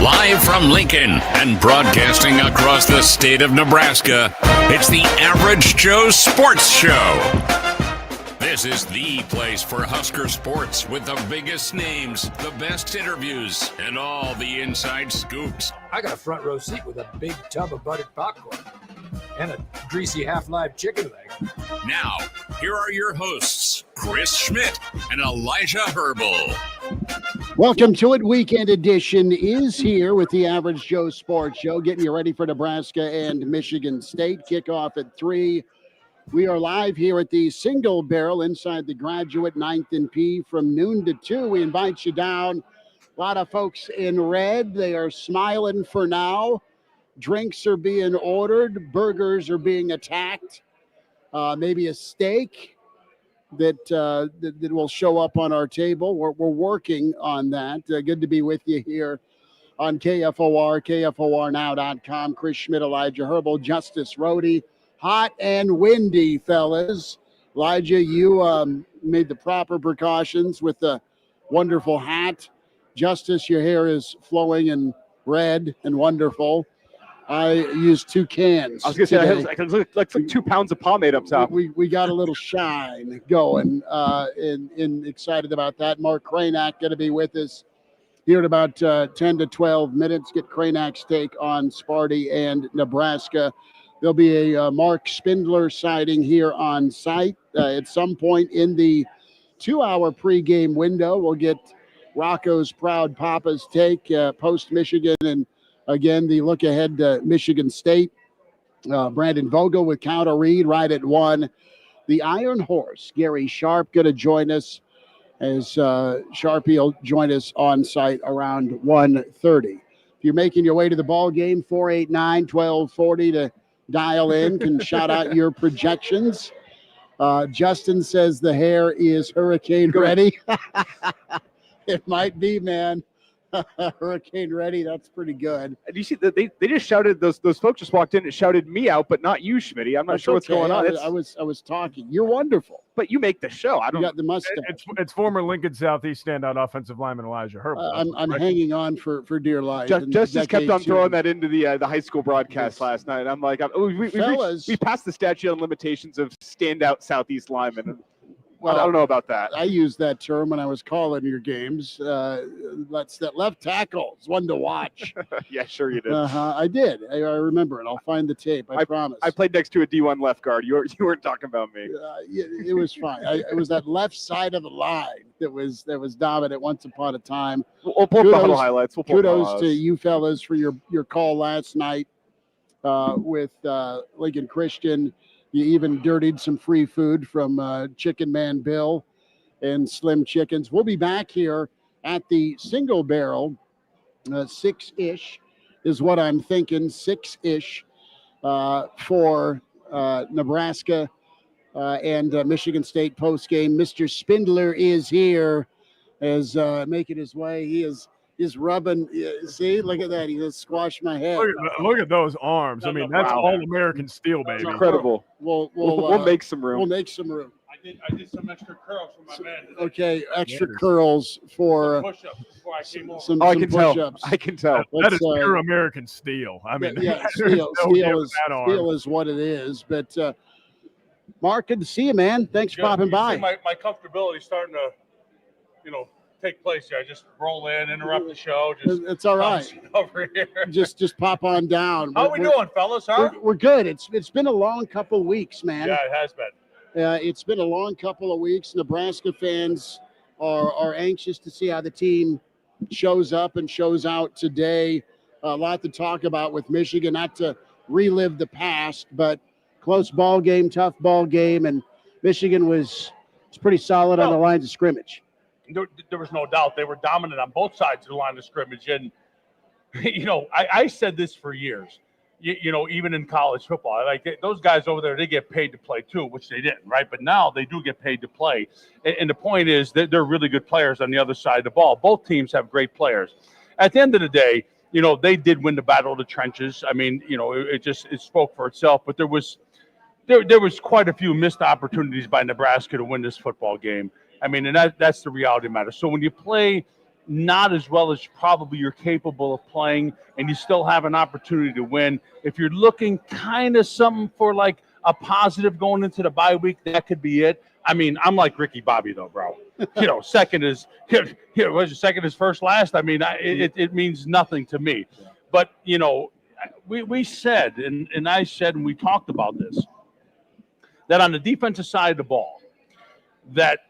Live from Lincoln and broadcasting across the state of Nebraska, it's the Average Joe Sports Show. This is the place for Husker sports with the biggest names, the best interviews, and all the inside scoops. I got a front row seat with a big tub of buttered popcorn and a greasy half-live chicken leg. Now, here are your hosts, Chris Schmidt and Elijah Herbal. Welcome to it. Weekend edition is here with the Average Joe Sports Show, getting you ready for Nebraska and Michigan State. Kickoff at 3. We are live here at the Single Barrel inside the Graduate 9th and P from noon to 2. We invite you down. A lot of folks in red. They are smiling for now. Drinks are being ordered. Burgers are being attacked. Maybe a steak that will show up on our table. We're working on that. Good to be with you here on KFOR, KFORnow.com. Chris Schmidt, Elijah Herbal, Justice Rohde. Hot and windy, fellas. Elijah, you made the proper precautions with the wonderful hat. Justice, your hair is flowing and red and wonderful. I used 2 cans. I was going to say, it looks like 2 pounds of pomade up top. We got a little shine going and excited about that. Mark Cranack going to be with us here in about 10 to 12 minutes. Get Cranack's take on Sparty and Nebraska. There'll be a Mark Spindler sighting here on site at some point in the 2-hour pregame window. We'll get Rocco's Proud Papa's take post-Michigan, and again, the look ahead to Michigan State. Brandon Vogel with counter read right at 1. The Iron Horse, Gary Sharp, going to join us as Sharpie will join us on site around 1:30. If you're making your way to the ball game, 489-1240 to dial in, can shout out your projections. Justin says the hair is hurricane ready. It might be, man. Hurricane ready. That's pretty good. Do you see that they just shouted, those folks just walked in and shouted me out, but not you, Schmitty. I'm not sure what's going on. I was talking. You're wonderful. But you make the show. I don't. You got the mustache. It's former Lincoln Southeast standout offensive lineman Elijah Herbal. I'm hanging on for dear life. Justice kept on throwing that into the high school broadcast last night. I'm like, we passed the statute of limitations of standout Southeast linemen. Well, I don't know about that. I used that term when I was calling your games. That's that left tackle. It's one to watch. Yeah, sure you did. I did. I remember it. I'll find the tape. I promise. I played next to a D1 left guard. You weren't talking about me. It was fine. It was that left side of the line that was dominant once upon a time. We'll pull up the huddle highlights. Kudos to you fellas for your call last night with Lincoln Christian. You even dirtied some free food from Chicken Man Bill and Slim Chickens. We'll be back here at the Single Barrel, 6-ish is what I'm thinking, 6-ish for Nebraska and Michigan State postgame. Mr. Spindler is here, is making his way. He's rubbing. See, look at that. He just squashed my head. Look at those arms. I mean, that's all-American steel, baby. Incredible. We'll make some room. We'll make some room. I did some extra curls for my man today. Okay, extra curls for Push-ups before I came over. some I can push-ups. tell. I can tell. That is pure American steel. I mean, yeah, steel steel is what it is. But Mark, good to see you, man. Thanks for popping by. My comfortability is starting to, take place here. I just roll in, interrupt the show. It's all right. Over here. Just pop on down. How we doing, fellas? Huh? We're good. It's been a long couple of weeks, man. Yeah, it has been. It's been a long couple of weeks. Nebraska fans are anxious to see how the team shows up and shows out today. A lot to talk about with Michigan, not to relive the past, but close ball game, tough ball game, and Michigan was pretty solid on the lines of scrimmage. There was no doubt. They were dominant on both sides of the line of scrimmage. And, I said this for years. Even in college football, those guys over there, they get paid to play too, which they didn't, right? But now they do get paid to play. And the point is that they're really good players on the other side of the ball. Both teams have great players. At the end of the day, they did win the battle of the trenches. I mean, it spoke for itself. But there was quite a few missed opportunities by Nebraska to win this football game. I mean, and that's the reality of the matter. So when you play not as well as probably you're capable of playing, and you still have an opportunity to win, if you're looking kind of something for like a positive going into the bye week, that could be it. I mean, I'm like Ricky Bobby though, bro. Second is second is first last. I mean, it means nothing to me. But we said, and I said, and we talked about this, that on the defensive side of the ball, that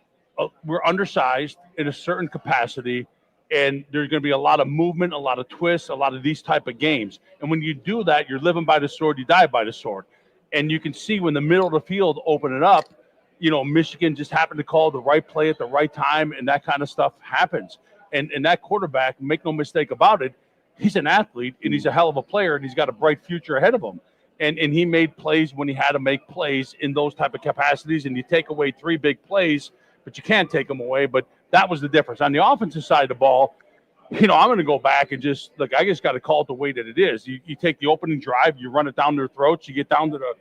we're undersized in a certain capacity, and there's going to be a lot of movement, a lot of twists, a lot of these type of games. And when you do that, you're living by the sword, you die by the sword. And you can see when the middle of the field open it up, Michigan just happened to call the right play at the right time, and that kind of stuff happens. And that quarterback, make no mistake about it, he's an athlete, and he's a hell of a player, and he's got a bright future ahead of him. And he made plays when he had to make plays in those type of capacities, and you take away 3 big plays, but you can't take them away. But that was the difference. On the offensive side of the ball, I'm going to go back and just look. I just got to call it the way that it is. You take the opening drive, you run it down their throats, you get down to the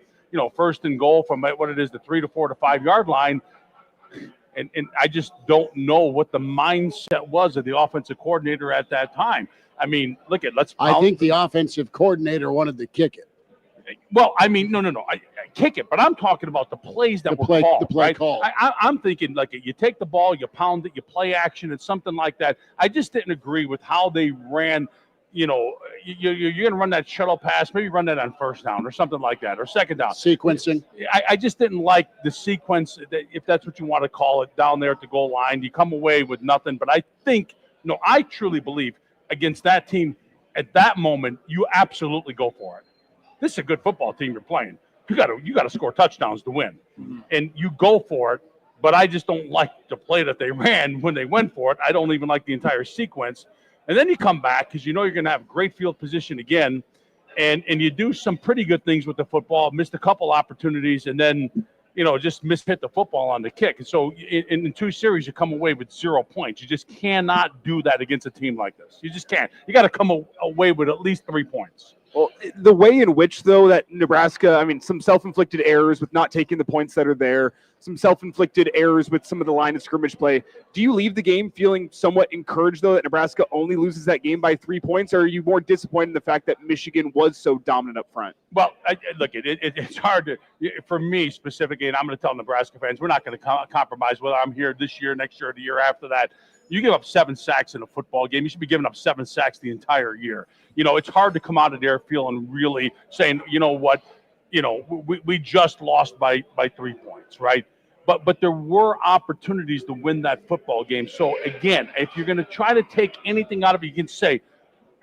first and goal from what it is, the 3 to 4 to 5 yard line. And I just don't know what the mindset was of the offensive coordinator at that time. I mean, I think the offensive coordinator wanted to kick it. Well, I mean, no. I kick it, but I'm talking about the plays that were called. The play right? call. I'm thinking like you take the ball, you pound it, you play action, and something like that. I just didn't agree with how they ran. You're going to run that shuttle pass, maybe run that on first down or something like that, or second down. Sequencing. I just didn't like the sequence, if that's what you want to call it, down there at the goal line. You come away with nothing. But I truly believe against that team at that moment, you absolutely go for it. This is a good football team you're playing. You got to score touchdowns to win, and you go for it. But I just don't like the play that they ran when they went for it. I don't even like the entire sequence. And then you come back because you're going to have great field position again, and you do some pretty good things with the football. Missed a couple opportunities, and then just mishit the football on the kick. And so in 2 series, you come away with 0 points. You just cannot do that against a team like this. You just can't. You got to come away with at least 3 points. Well, the way in which, though, that Nebraska, I mean, some self-inflicted errors with not taking the points that are there, some self-inflicted errors with some of the line of scrimmage play. Do you leave the game feeling somewhat encouraged, though, that Nebraska only loses that game by 3 points, or are you more disappointed in the fact that Michigan was so dominant up front? Well, it's hard to, for me specifically, and I'm going to tell Nebraska fans, we're not going to compromise whether I'm here this year, next year, or the year after that. You give up 7 sacks in a football game, you should be giving up 7 sacks the entire year. It's hard to come out of there feeling really saying, we just lost by 3 points, right? But there were opportunities to win that football game. So, again, if you're going to try to take anything out of it, you can say,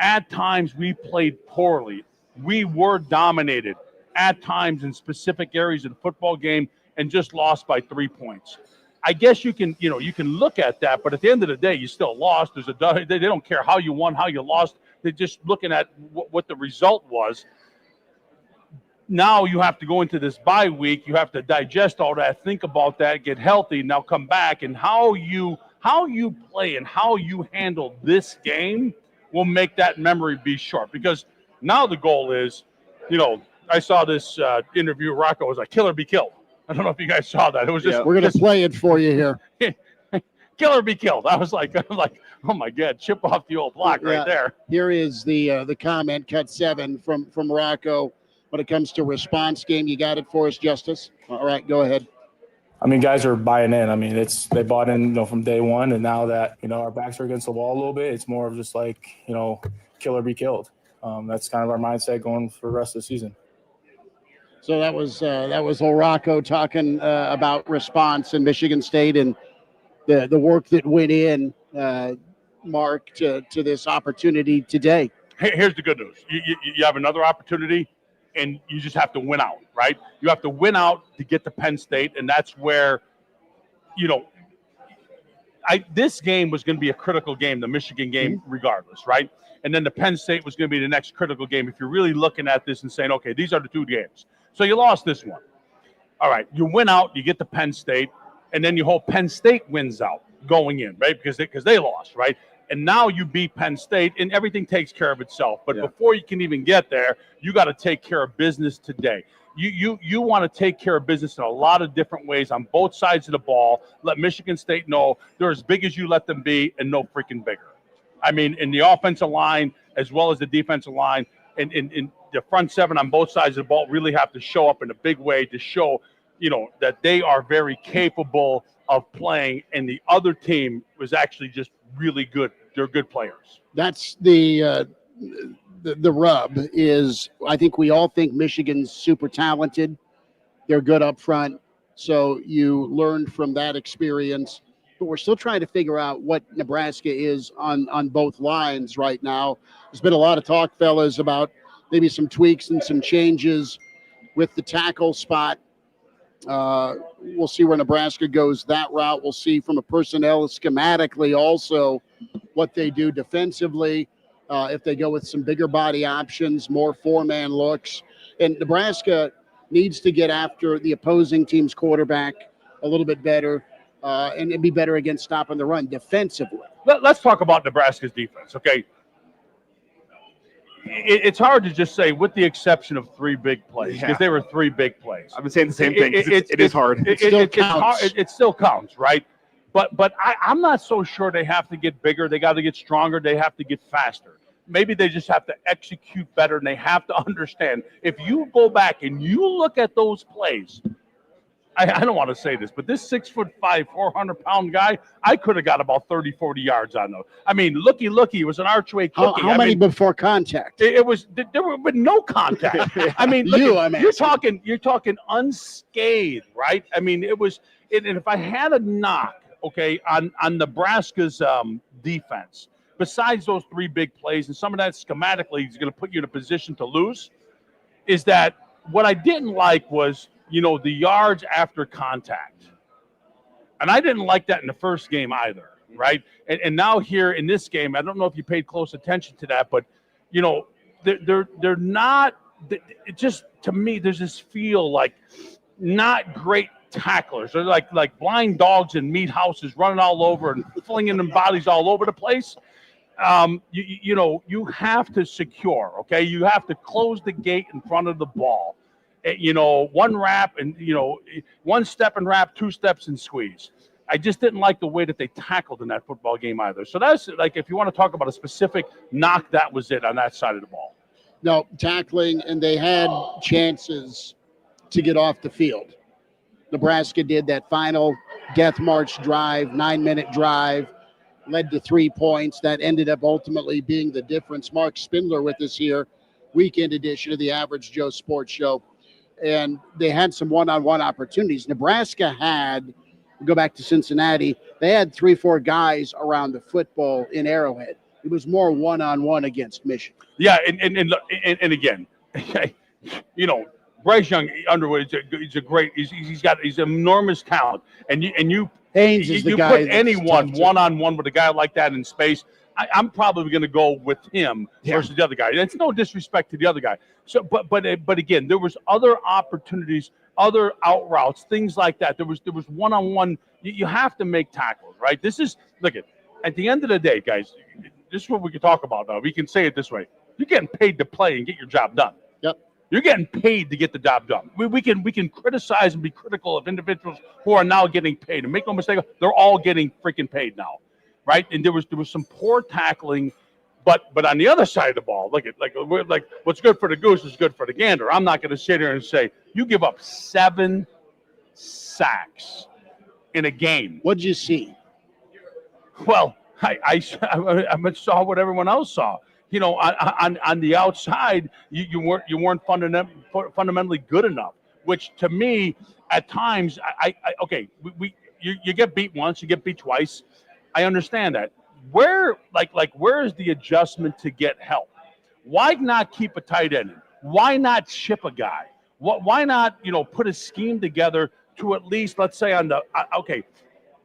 at times we played poorly. We were dominated at times in specific areas of the football game and just lost by 3 points. I guess you can look at that, but at the end of the day, you still lost. They don't care how you won, how you lost. They're just looking at what the result was. Now you have to go into this bye week. You have to digest all that, think about that, get healthy, now come back. And how you play and how you handle this game will make that memory be short. Because now the goal is, I saw this interview. Rocco was like, kill or be killed. I don't know if you guys saw that. It was just we're going to play it for you here. Kill or be killed. I was like, oh my God, chip off the old block right there. Here is the comment, cut 7 from Rocco. When it comes to response game, you got it for us, Justice. All right, go ahead. I mean, guys are buying in. I mean, they bought in, from day one, and now that our backs are against the wall a little bit, it's more of just like kill or be killed. That's kind of our mindset going for the rest of the season. So that was old Rocco talking about response in Michigan State and the work that went in, Mark, to this opportunity today. Here's the good news: you have another opportunity. And you just have to win out, right? You have to win out to get to Penn State, and that's where, this game was going to be a critical game, the Michigan game, regardless, right? And then the Penn State was going to be the next critical game if you're really looking at this and saying, okay, these are the 2 games. So you lost this one. All right, you win out, you get to Penn State, and then you hope Penn State wins out going in, right? Because they lost, right? And now you beat Penn State, and everything takes care of itself. But before you can even get there, you got to take care of business today. You want to take care of business in a lot of different ways on both sides of the ball. Let Michigan State know they're as big as you let them be and no freaking bigger. I mean, in the offensive line as well as the defensive line, and in the front seven on both sides of the ball really have to show up in a big way to show, that they are very capable of playing, and the other team was actually just really good. They're good players. That's the rub is I think we all think Michigan's super talented. They're good up front. So you learned from that experience. But we're still trying to figure out what Nebraska is on both lines right now. There's been a lot of talk, fellas, about maybe some tweaks and some changes with the tackle spot. We'll see where Nebraska goes that route. We'll see from a personnel schematically also what they do defensively, if they go with some bigger body options, more four-man looks. And Nebraska needs to get after the opposing team's quarterback a little bit better. And it'd be better against stopping the run defensively. Let's talk about Nebraska's defense, okay? It's hard to just say, with the exception of three big plays, because they were three big plays. I've been saying the same thing. It is hard. It still counts, right? But I'm not so sure they have to get bigger. They got to get stronger. They have to get faster. Maybe they just have to execute better, and they have to understand. If you go back and you look at those plays, I don't want to say this, but this 6'5", 400-pound guy, I could have got about 30, 40 yards on those. I mean, looky, it was an archway cookie. How many before contact? There was no contact. I mean, you're talking unscathed, right? I mean, it was. And if I had a knock, okay, on Nebraska's defense, besides those three big plays, and some of that schematically is going to put you in a position to lose, is that what I didn't like was, the yards after contact. And I didn't like that in the first game either, right? And now here in this game, I don't know if you paid close attention to that, but, they're not – it just, to me, there's this feel like not great tacklers. They're like blind dogs in meat houses running all over and flinging them bodies all over the place. You have to secure, okay? You have to close the gate in front of the ball. One wrap and, one step and wrap, two steps and squeeze. I just didn't like the way that they tackled in that football game either. So that's like, if you want to talk about a specific knock, that was it on that side of the ball. No, tackling, and they had chances to get off the field. Nebraska did that final death march drive, 9-minute drive, led to 3 points. That ended up ultimately being the difference. Mark Spindler with us here, weekend edition of the Average Joe Sports Show. And they had some one-on-one opportunities. Nebraska had, go back to Cincinnati, they had 3-4 guys around the football in Arrowhead. It was more one-on-one against Michigan. Yeah, and again, Bryce Young Underwood he's enormous talent, and you Haynes is the guy put anyone one-on-one with a guy like that in space. I'm probably going to go with him versus the other guy. It's no disrespect to the other guy. So, but again, there was other opportunities, other out routes, things like that. There was one-on-one. You have to make tackles, right? At the end of the day, guys, this is what we can talk about now. We can say it this way: you're getting paid to play and get your job done. Yep. You're getting paid to get the job done. We can criticize and be critical of individuals who are now getting paid. And make no mistake, they're all getting freaking paid now. Right, and there was some poor tackling, but on the other side of the ball, like what's good for the goose is good for the gander. I'm not going to sit here and say you give up 7 sacks in a game. What'd you see? Well, I saw what everyone else saw. On the outside, you weren't fundamentally good enough. Which to me, at times, you get beat once, you get beat twice. I understand that. Where is the adjustment to get help? Why not keep a tight end? Why not chip a guy? Why not put a scheme together to at least, let's say on the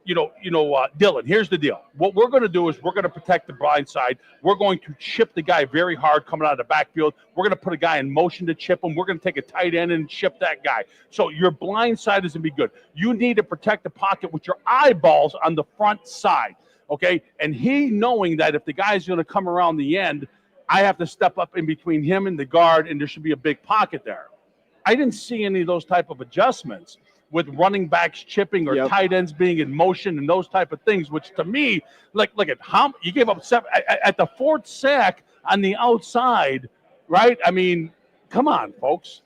Dylan, here's the deal. What we're going to do is we're going to protect the blind side. We're going to chip the guy very hard coming out of the backfield. We're going to put a guy in motion to chip him. We're going to take a tight end and chip that guy. So your blind side is going to be good. You need to protect the pocket with your eyeballs on the front side, okay? And he knowing that if the guy's going to come around the end, I have to step up in between him and the guard, and there should be a big pocket there. I didn't see any of those type of adjustments with running backs chipping or tight ends being in motion and those type of things, which to me, look at how you gave up 7 at the 4th sack on the outside, right? I mean, come on, folks.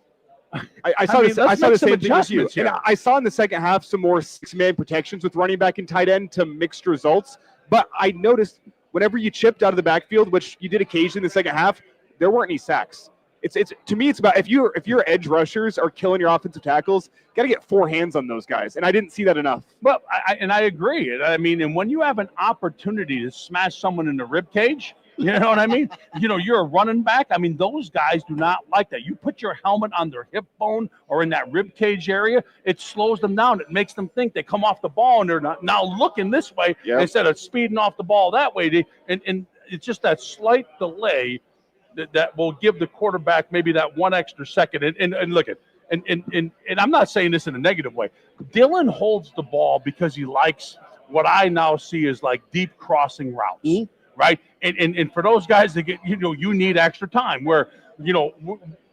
I saw the same thing as you. And I saw in the second half some more 6-man protections with running back and tight end to mixed results. But I noticed whenever you chipped out of the backfield, which you did occasionally in the second half, there weren't any sacks. It's to me, it's about if your edge rushers are killing your offensive tackles, got to get 4 hands on those guys, and I didn't see that enough. Well, I agree. I mean, and when you have an opportunity to smash someone in the rib cage, you know what I mean? You're a running back. I mean, those guys do not like that. You put your helmet on their hip bone or in that rib cage area, it slows them down. It makes them think they come off the ball and they're not now looking this way instead of speeding off the ball that way. And it's just that slight delay that will give the quarterback maybe that 1 extra second. And look at and I'm not saying this in a negative way. Dylan holds the ball because he likes what I now see as like deep crossing routes. Mm-hmm. Right. And for those guys that get, you need extra time where,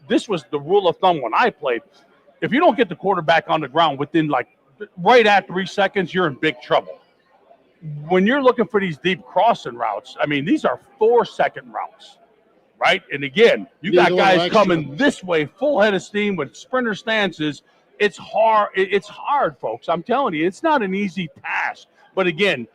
this was the rule of thumb when I played. If you don't get the quarterback on the ground within like right at 3 seconds, you're in big trouble. When you're looking for these deep crossing routes, I mean, these are 4-second routes. Right. And again, you got guys coming this way, full head of steam with sprinter stances. It's hard. It's hard, folks. I'm telling you, it's not an easy task. But again,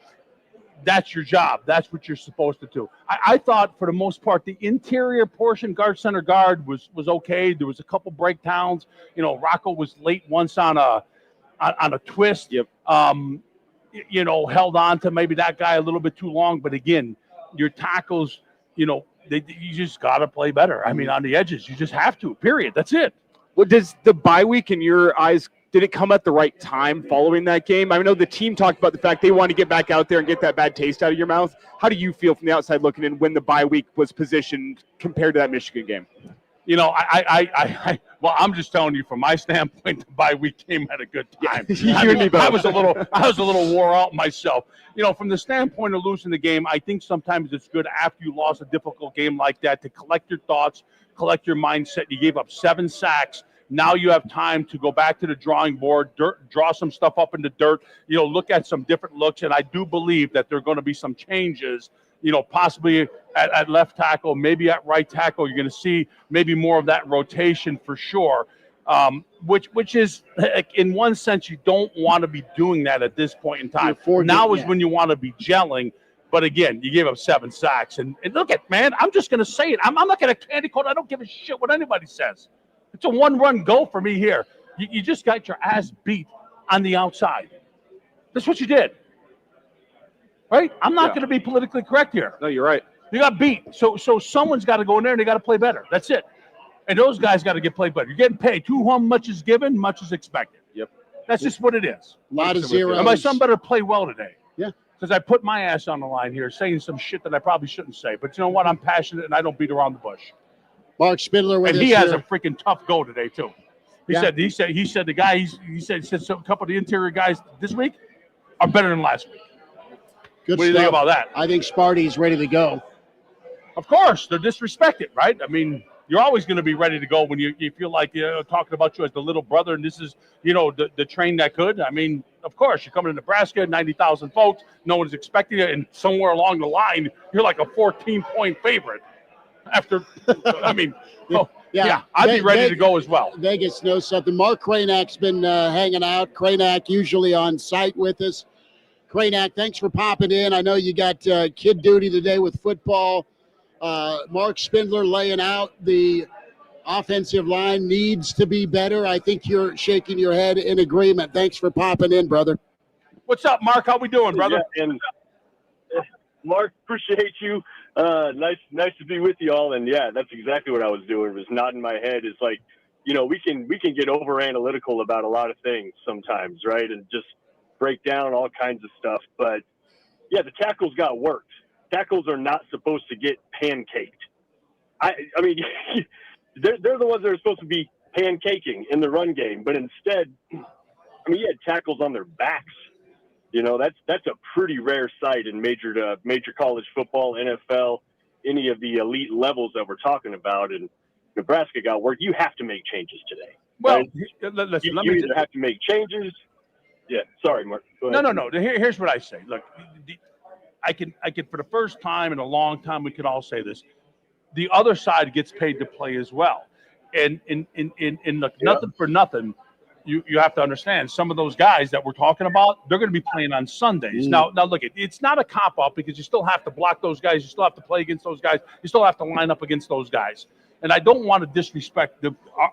that's your job. That's what you're supposed to do. I thought for the most part, the interior portion, guard, center guard was okay. There was a couple breakdowns. Rocco was late once on a twist. Yep. Held on to maybe that guy a little bit too long. But again, your tackles, you just got to play better. I mean, on the edges, you just have to, period. That's it. Well, does the bye week in your eyes, did it come at the right time following that game? I know the team talked about the fact they want to get back out there and get that bad taste out of your mouth. How do you feel from the outside looking in when the bye week was positioned compared to that Michigan game? Well, I'm just telling you from my standpoint, the bye week came at a good time. I was a little wore out myself. From the standpoint of losing the game, I think sometimes it's good after you lost a difficult game like that to collect your thoughts, collect your mindset. You gave up 7 sacks. Now you have time to go back to the drawing board, draw some stuff up in the dirt, look at some different looks. And I do believe that there are going to be some changes, possibly at left tackle, maybe at right tackle. You're going to see maybe more of that rotation for sure, which is, in one sense, you don't want to be doing that at this point in time. Now is when you want to be gelling. But again, you gave up 7 sacks. And look at, man, I'm just going to say it. I'm not going to candy coat. I don't give a shit what anybody says. It's a 1-run goal for me here. You just got your ass beat on the outside. That's what you did. Right? I'm not going to be politically correct here. No, you're right. You got beat. So someone's got to go in there and they got to play better. That's it. And those guys got to get played better. You're getting paid. To whom much is given, much is expected. Yep. That's just what it is. A lot of zeros. And my son better play well today. Yeah. Because I put my ass on the line here saying some shit that I probably shouldn't say. But you know what? I'm passionate and I don't beat around the bush. Mark Spindler with us. And he has here. a freaking tough go today too. He said the guy he said a couple of the interior guys this week are better than last week. Good what do you think about that? I think Sparty's ready to go. Of course, they're disrespected, right? I mean, you're always going to be ready to go when you feel like talking about you as the little brother, and this is the train that could. I mean, of course, you're coming to Nebraska, 90,000 folks, no one's expecting it, and somewhere along the line, you're like a 14-point favorite. After, I mean, I'd be ready to go as well. Vegas knows something. Mark Cranak's been hanging out. Cranak usually on site with us. Cranak, thanks for popping in. I know you got kid duty today with football. Mark Spindler laying out the offensive line needs to be better. I think you're shaking your head in agreement. Thanks for popping in, brother. What's up, Mark? How we doing, brother? Yeah, and Mark, appreciate you. Nice to be with you all. And yeah, that's exactly what I was doing, was nodding my head. It's like, we can get over analytical about a lot of things sometimes, right? And just break down all kinds of stuff. But yeah, the tackles got worked. Tackles are not supposed to get pancaked. I mean, they're the ones that are supposed to be pancaking in the run game, but instead, I mean, you had tackles on their backs. That's a pretty rare sight in major college football, NFL, any of the elite levels that we're talking about. And Nebraska got work. You have to make changes today. Well, right? listen, let You me either have to make changes. Yeah, sorry, Mark. Go ahead. No. Here's what I say. Look, I can for the first time in a long time, we could all say this. The other side gets paid to play as well. And look, nothing for nothing. You have to understand some of those guys that we're talking about, they're going to be playing on Sundays. Now look, it's not a cop out because you still have to block those guys. You still have to play against those guys. You still have to line up against those guys. And I don't want to disrespect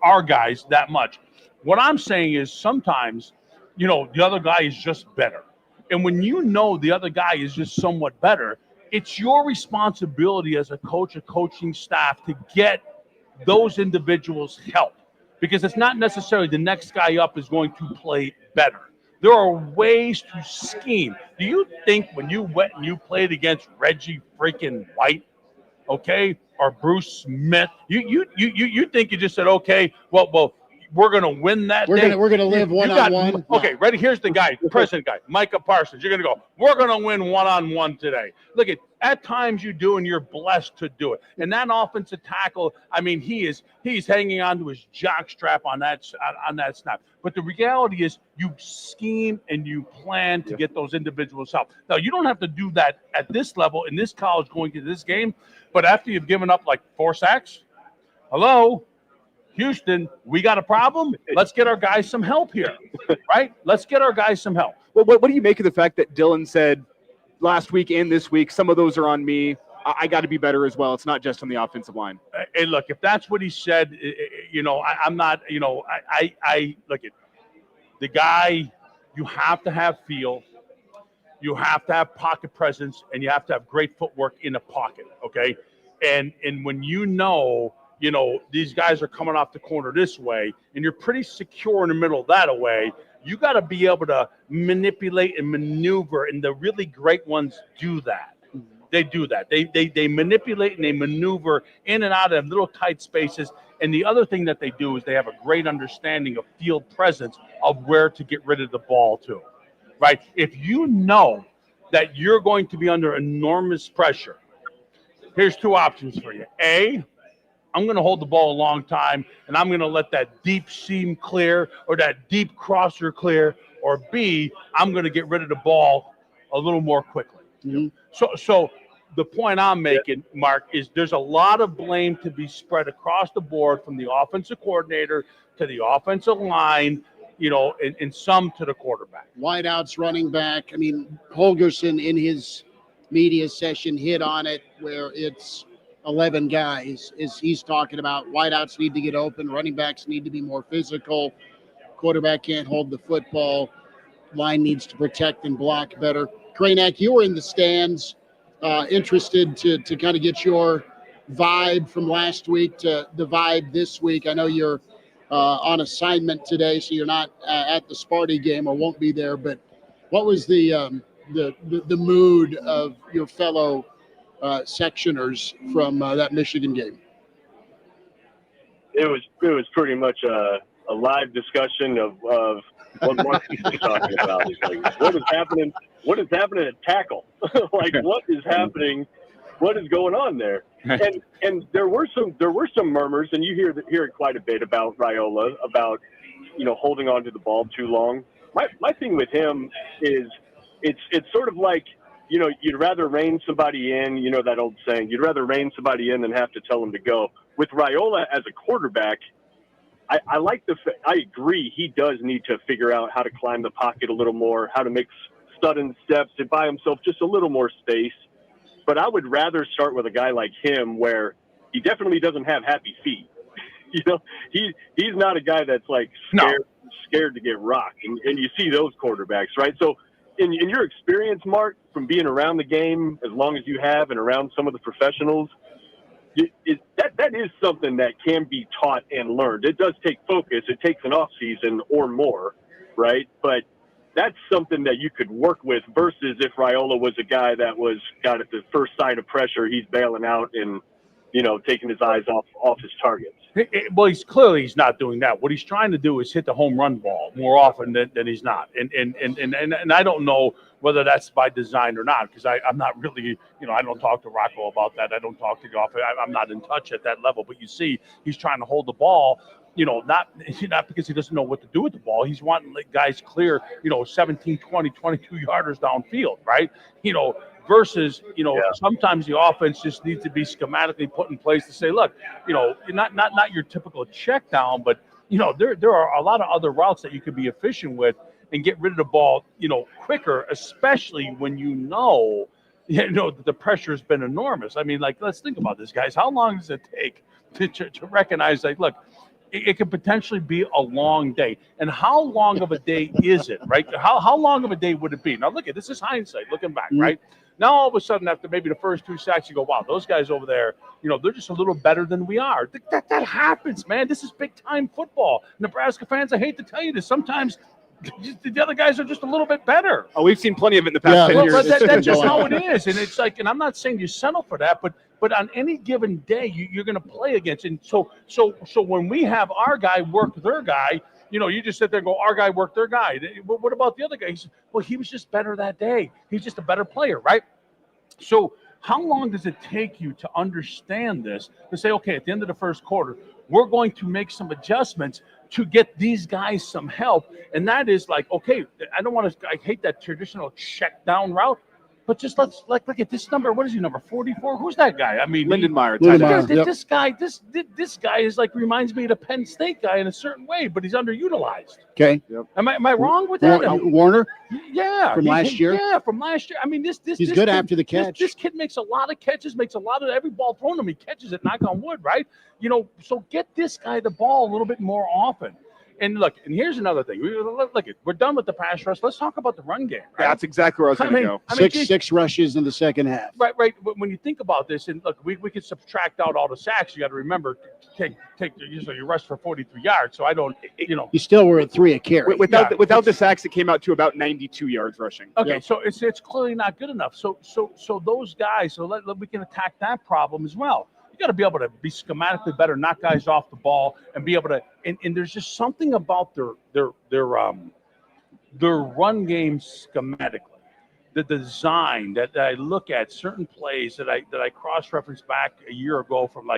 our guys that much. What I'm saying is sometimes, the other guy is just better. And when the other guy is just somewhat better, it's your responsibility as a coach, a coaching staff to get those individuals help, because it's not necessarily the next guy up is going to play better. There are ways to scheme. Do you think when you went and you played against Reggie freaking White, okay, or Bruce Smith, you think you just said, okay, well, we're going to win that day. We're gonna live one-on-one. Okay, ready? Here's the guy, president guy, Micah Parsons. You're going to go, we're going to win one-on-one today. Look, at times you do, and you're blessed to do it. And that offensive tackle, I mean, he's hanging on to his jock strap on that snap. But the reality is you scheme and you plan to get those individuals help. Now, you don't have to do that at this level in this college going into this game, but after you've given up like 4 sacks, hello, Houston, we got a problem. Let's get our guys some help here, right? Let's get our guys some help. Well, what do you make of the fact that Dylan said last week and this week, some of those are on me. I got to be better as well. It's not just on the offensive line. Hey, look, if that's what he said, I'm not, I look at the guy. You have to have feel. You have to have pocket presence, and you have to have great footwork in the pocket. Okay, and when these guys are coming off the corner this way, and you're pretty secure in the middle of that away, you got to be able to manipulate and maneuver, and the really great ones do that. They do that. They manipulate and they maneuver in and out of little tight spaces. And the other thing that they do is they have a great understanding of field presence of where to get rid of the ball to, right? If you know that you're going to be under enormous pressure, here's 2 options for you. A, I'm going to hold the ball a long time, and I'm going to let that deep seam clear or that deep crosser clear. Or B, I'm going to get rid of the ball a little more quickly. Mm-hmm. So the point I'm making, Mark, is there's a lot of blame to be spread across the board from the offensive coordinator to the offensive line, and some to the quarterback. Wideouts, running back. I mean, Holgerson in his media session hit on it where it's 11 guys. He's talking about wideouts need to get open, running backs need to be more physical, quarterback can't hold the football, line needs to protect and block better. Kranak, you were in the stands, interested to kind of get your vibe from last week to the vibe this week. I know you're on assignment today, so you're not at the Sparty game or won't be there, but what was the mood of your fellow sectioners from that Michigan game? It was pretty much a live discussion of what Mark was talking about. It's like, what is happening? What is happening at tackle? Like, what is happening? What is going on there? And there were some murmurs, and you hear it quite a bit about Raiola, about holding on to the ball too long. My thing with him is it's sort of like, you'd rather rein somebody in, that old saying, you'd rather rein somebody in than have to tell them to go. With Raiola as a quarterback, I agree he does need to figure out how to climb the pocket a little more, how to make sudden steps and buy himself just a little more space. But I would rather start with a guy like him where he definitely doesn't have happy feet. He's not a guy that's like scared to get rocked. And you see those quarterbacks, right? So in your experience, Mark, from being around the game as long as you have and around some of the professionals, that is something that can be taught and learned. It does take focus. It takes an off season or more, right? But that's something that you could work with versus if Raiola was a guy that got at the first sign of pressure, he's bailing out and taking his eyes off his targets. Well, he's not doing that. What he's trying to do is hit the home run ball more often than he's not. And I don't know whether that's by design or not, because I'm not really, I don't talk to Rocco about that. I don't talk to Goff. I'm not in touch at that level. But you see, he's trying to hold the ball, not because he doesn't know what to do with the ball. He's wanting guys clear, 17, 20, 22 yarders downfield, right? Versus, sometimes the offense just needs to be schematically put in place to say, look, not your typical check down, but, there are a lot of other routes that you could be efficient with and get rid of the ball, quicker, especially when that the pressure has been enormous. I mean, let's think about this, guys. How long does it take to recognize, look, it could potentially be a long day. And how long of a day is it, right? How long of a day would it be? Now, this is hindsight, looking back, right? Now, all of a sudden, after maybe the first 2 sacks, you go, wow, those guys over there, they're just a little better than we are. That happens, man. This is big-time football. Nebraska fans, I hate to tell you this, sometimes the other guys are just a little bit better. Oh, we've seen plenty of it in the past 10 years. But that's just how it is. And it's and I'm not saying you settle for that, but on any given day, you're going to play against. And so when we have our guy work their guy, you just sit there and go, our guy worked their guy. What about the other guy? He said, well, he was just better that day. He's just a better player, right? So how long does it take you to understand this, to say, okay, at the end of the first quarter, we're going to make some adjustments to get these guys some help? And that is okay, I hate that traditional check down route, but just let's look at this number. What is he, number 44? Who's that guy? I mean, Lindenmeyer. This guy is reminds me of the Penn State guy in a certain way, but he's underutilized. Okay. Yep. Am I wrong with that? Warner? Yeah. From last year? Yeah, from last year. I mean, he's good kid, after the catch. This kid makes a lot of catches, makes a lot of every ball thrown to him. He catches it, knock on wood, right? So get this guy the ball a little bit more often. And look, and here's another thing. We're done with the pass rush. Let's talk about the run game. Right? That's exactly where I was going to go. Six rushes in the second half. Right. When you think about this, and look, we could subtract out all the sacks. You got to remember, usually you rush for 43 yards. So I don't, You still were at 3 a carry. Without the sacks, it came out to about 92 yards rushing. Okay, yeah. So it's clearly not good enough. So those guys, we can attack that problem as well. You got to be able to be schematically better, knock guys off the ball, and be able to. And there's just something about their run game schematically, the design that I look at certain plays that I cross-referenced back a year ago from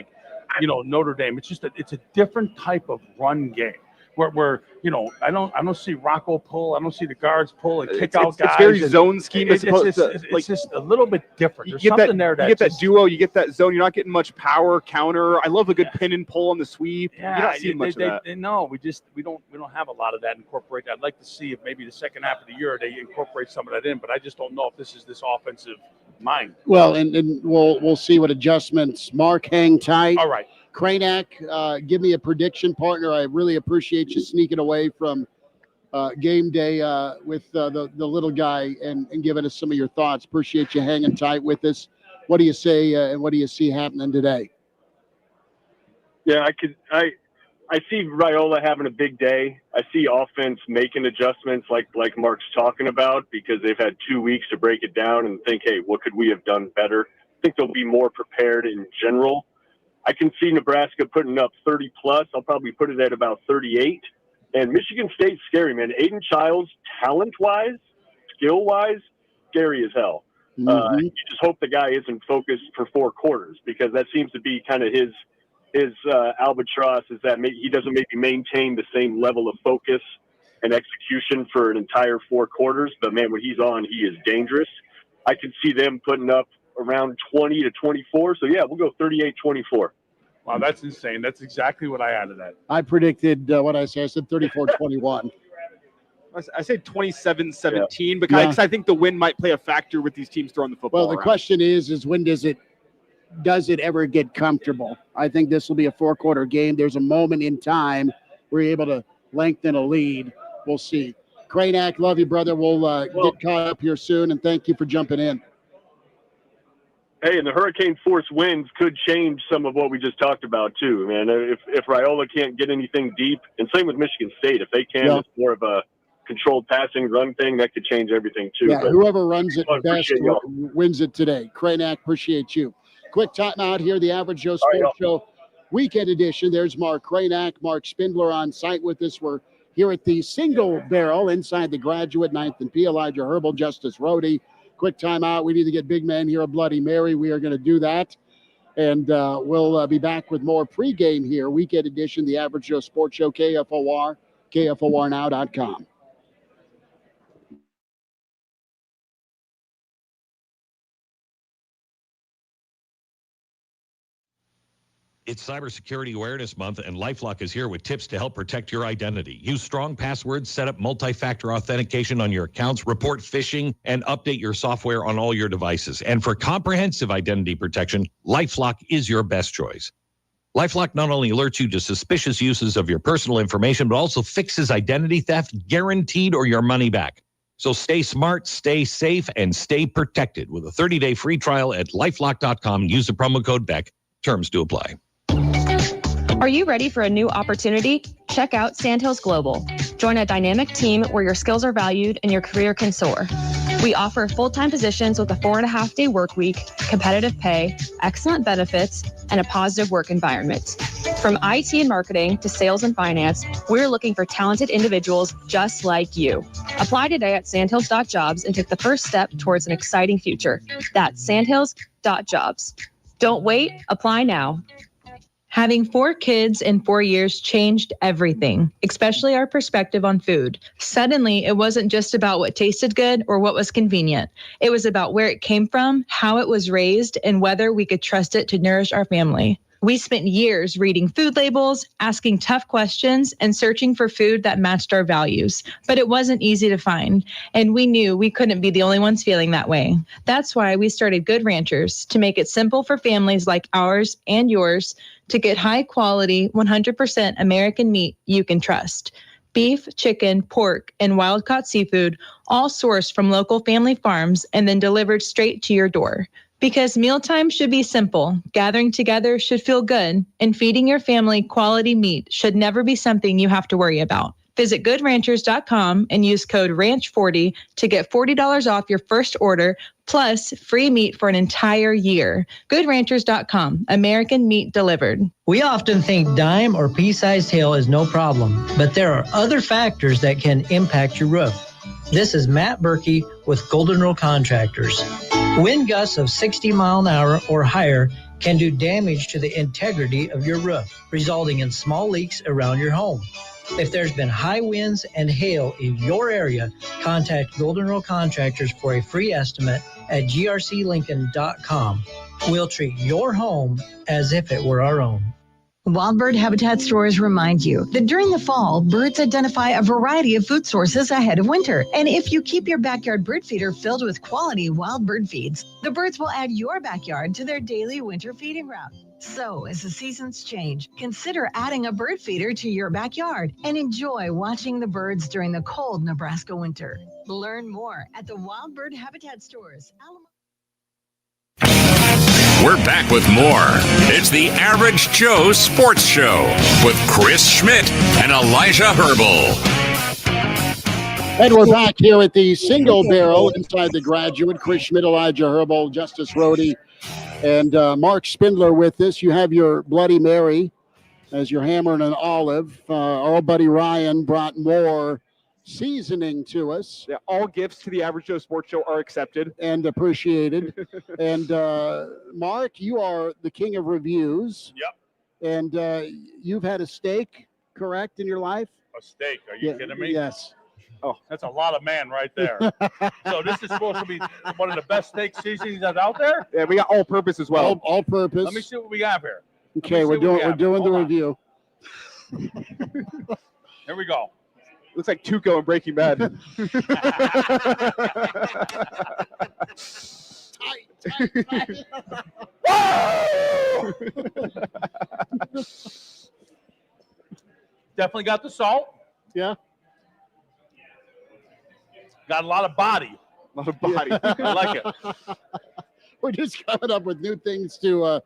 Notre Dame. It's just it's a different type of run game. Where I don't see Rocco pull, I don't see the guards pull and kick out guys. It's very zone scheme. It's just a little bit different. There's something there that you get that duo, you get that zone. You're not getting much power counter. I love a good pin and pull on the sweep. Yeah, you're not seeing much of that. No, we don't have a lot of that incorporated. I'd like to see if maybe the second half of the year they incorporate some of that in, but I just don't know if this is this offensive mind. Well, and we'll see what adjustments. Mark, hang tight. All right. Kranak, give me a prediction, partner. I really appreciate you sneaking away from game day with the little guy and giving us some of your thoughts. Appreciate you hanging tight with us. What do you say and what do you see happening today? Yeah, I see Raiola having a big day. I see offense making adjustments like Mark's talking about, because they've had 2 weeks to break it down and think, hey, what could we have done better? I think they'll be more prepared in general. I can see Nebraska putting up 30 plus. I'll probably put it at about 38. And Michigan State's scary, man. Aiden Childs, talent-wise, skill-wise, scary as hell. Mm-hmm. You just hope the guy isn't focused for 4 quarters, because that seems to be kind of his albatross, is that he doesn't maybe maintain the same level of focus and execution for an entire 4 quarters. But, man, when he's on, he is dangerous. I can see them putting up around 20 to 24. So, yeah, we'll go 38-24. Wow, that's insane. That's exactly what I added that. I predicted what I said. I said 34-21. I say 27-17, because I think the win might play a factor with these teams throwing the football Well, the around. question is when does it ever get comfortable? I think this will be a 4-quarter game. There's a moment in time where you're able to lengthen a lead. We'll see. Kranak, love you, brother. We'll get caught up here soon, and thank you for jumping in. Hey, and the hurricane force winds could change some of what we just talked about too, man. If Raiola can't get anything deep, and same with Michigan State, if they can, it's more of a controlled passing run thing, that could change everything too. Yeah, but whoever runs it best wins it today. Kranak, appreciate you. Quick timeout here, the Average Joe Sports Show weekend edition. There's Mark Kranak, Mark Spindler on site with us. We're here at the Single Barrel inside the Graduate, 9th and P. Elijah Herbal, Justice Rhodey. Quick timeout. We need to get Big Man here a Bloody Mary. We are going to do that. And we'll be back with more pregame here, weekend edition, the Average Joe Sports Show, KFOR, KFORnow.com. It's Cybersecurity Awareness Month, and LifeLock is here with tips to help protect your identity. Use strong passwords, set up multi-factor authentication on your accounts, report phishing, and update your software on all your devices. And for comprehensive identity protection, LifeLock is your best choice. LifeLock not only alerts you to suspicious uses of your personal information, but also fixes identity theft, guaranteed, or your money back. So stay smart, stay safe, and stay protected with a 30-day free trial at LifeLock.com. Use the promo code BECK. Terms do apply. Are you ready for a new opportunity? Check out Sandhills Global. Join a dynamic team where your skills are valued and your career can soar. We offer full-time positions with a 4.5-day work week, competitive pay, excellent benefits, and a positive work environment. From IT and marketing to sales and finance, we're looking for talented individuals just like you. Apply today at sandhills.jobs and take the first step towards an exciting future. That's sandhills.jobs. Don't wait, apply now. Having 4 kids in 4 years changed everything, especially our perspective on food. Suddenly, it wasn't just about what tasted good or what was convenient. It was about where it came from, how it was raised, and whether we could trust it to nourish our family. We spent years reading food labels, asking tough questions, and searching for food that matched our values. But it wasn't easy to find, and we knew we couldn't be the only ones feeling that way. That's why we started Good Ranchers, to make it simple for families like ours and yours to get high-quality, 100% American meat you can trust. Beef, chicken, pork, and wild-caught seafood, all sourced from local family farms and then delivered straight to your door. Because mealtime should be simple, gathering together should feel good, and feeding your family quality meat should never be something you have to worry about. Visit goodranchers.com and use code RANCH40 to get $40 off your first order, plus free meat for an entire year. Goodranchers.com, American meat delivered. We often think dime or pea-sized hail is no problem, but there are other factors that can impact your roof. This is Matt Berkey with Golden Rule Contractors. Wind gusts of 60 mile an hour or higher can do damage to the integrity of your roof, resulting in small leaks around your home. If there's been high winds and hail in your area, contact Golden Rule Contractors for a free estimate at grclincoln.com. We'll treat your home as if it were our own. Wild Bird Habitat Stores remind you that during the fall, birds identify a variety of food sources ahead of winter. And if you keep your backyard bird feeder filled with quality wild bird feeds, the birds will add your backyard to their daily winter feeding route. So, as the seasons change, consider adding a bird feeder to your backyard and enjoy watching the birds during the cold Nebraska winter. Learn more at the Wild Bird Habitat Stores. We're back with more. It's the Average Joe Sports Show with Chris Schmidt and Elijah Herbal. And we're back here at the Single Barrel inside the Graduate. Chris Schmidt, Elijah Herbal, Justice Rhodey, and Mark Spindler with us. You have your Bloody Mary as your hammer and an olive. Our old buddy Ryan brought more seasoning to us. Yeah, all gifts to the Average Joe Sports Show are accepted and appreciated. And Mark, you are the king of reviews. Yep. And you've had a steak, correct, in your life? A steak? Are you kidding me? Yes. Oh, that's a lot of man right there. So this is supposed to be one of the best steak seasonings that's out there? Yeah, we got all purpose as well. All purpose. Let me see what we have here. Okay, we're doing the review. Here we go. Looks like Tuco in Breaking Bad. Definitely got the salt. Yeah. Got a lot of body. A lot of body. I like it. We're just coming up with new things to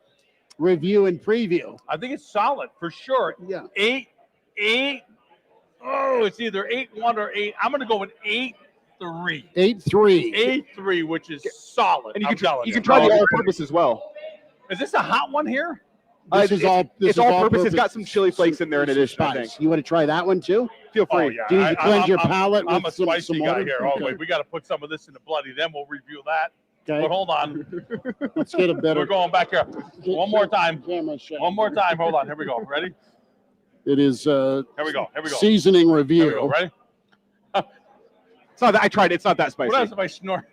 review and preview. I think it's solid for sure. Yeah. 8. Oh, it's either 8-1 or 8. I'm going to go with 8-3. 8-3. 8-3, which is solid. And you I'm can telling try the all-purpose as well. Is this a hot one here? This It's all purpose. It's got some chili flakes in there in addition, I think. You want to try that one too? Feel free. Oh, yeah. Do you need to cleanse your palate I'm with a spicy some guy water? here. Okay. Oh, wait, we got to put some of this in the bloody, then we'll review that. Okay. But hold on. Let's get a better. We're going back here. One more time. Camera shot. One more time. Hold on. Here we go. Ready? It is Here we go. Here we go. seasoning review. Here we go. Ready? It's not that I tried it. It's not that spicy. What else if I snort?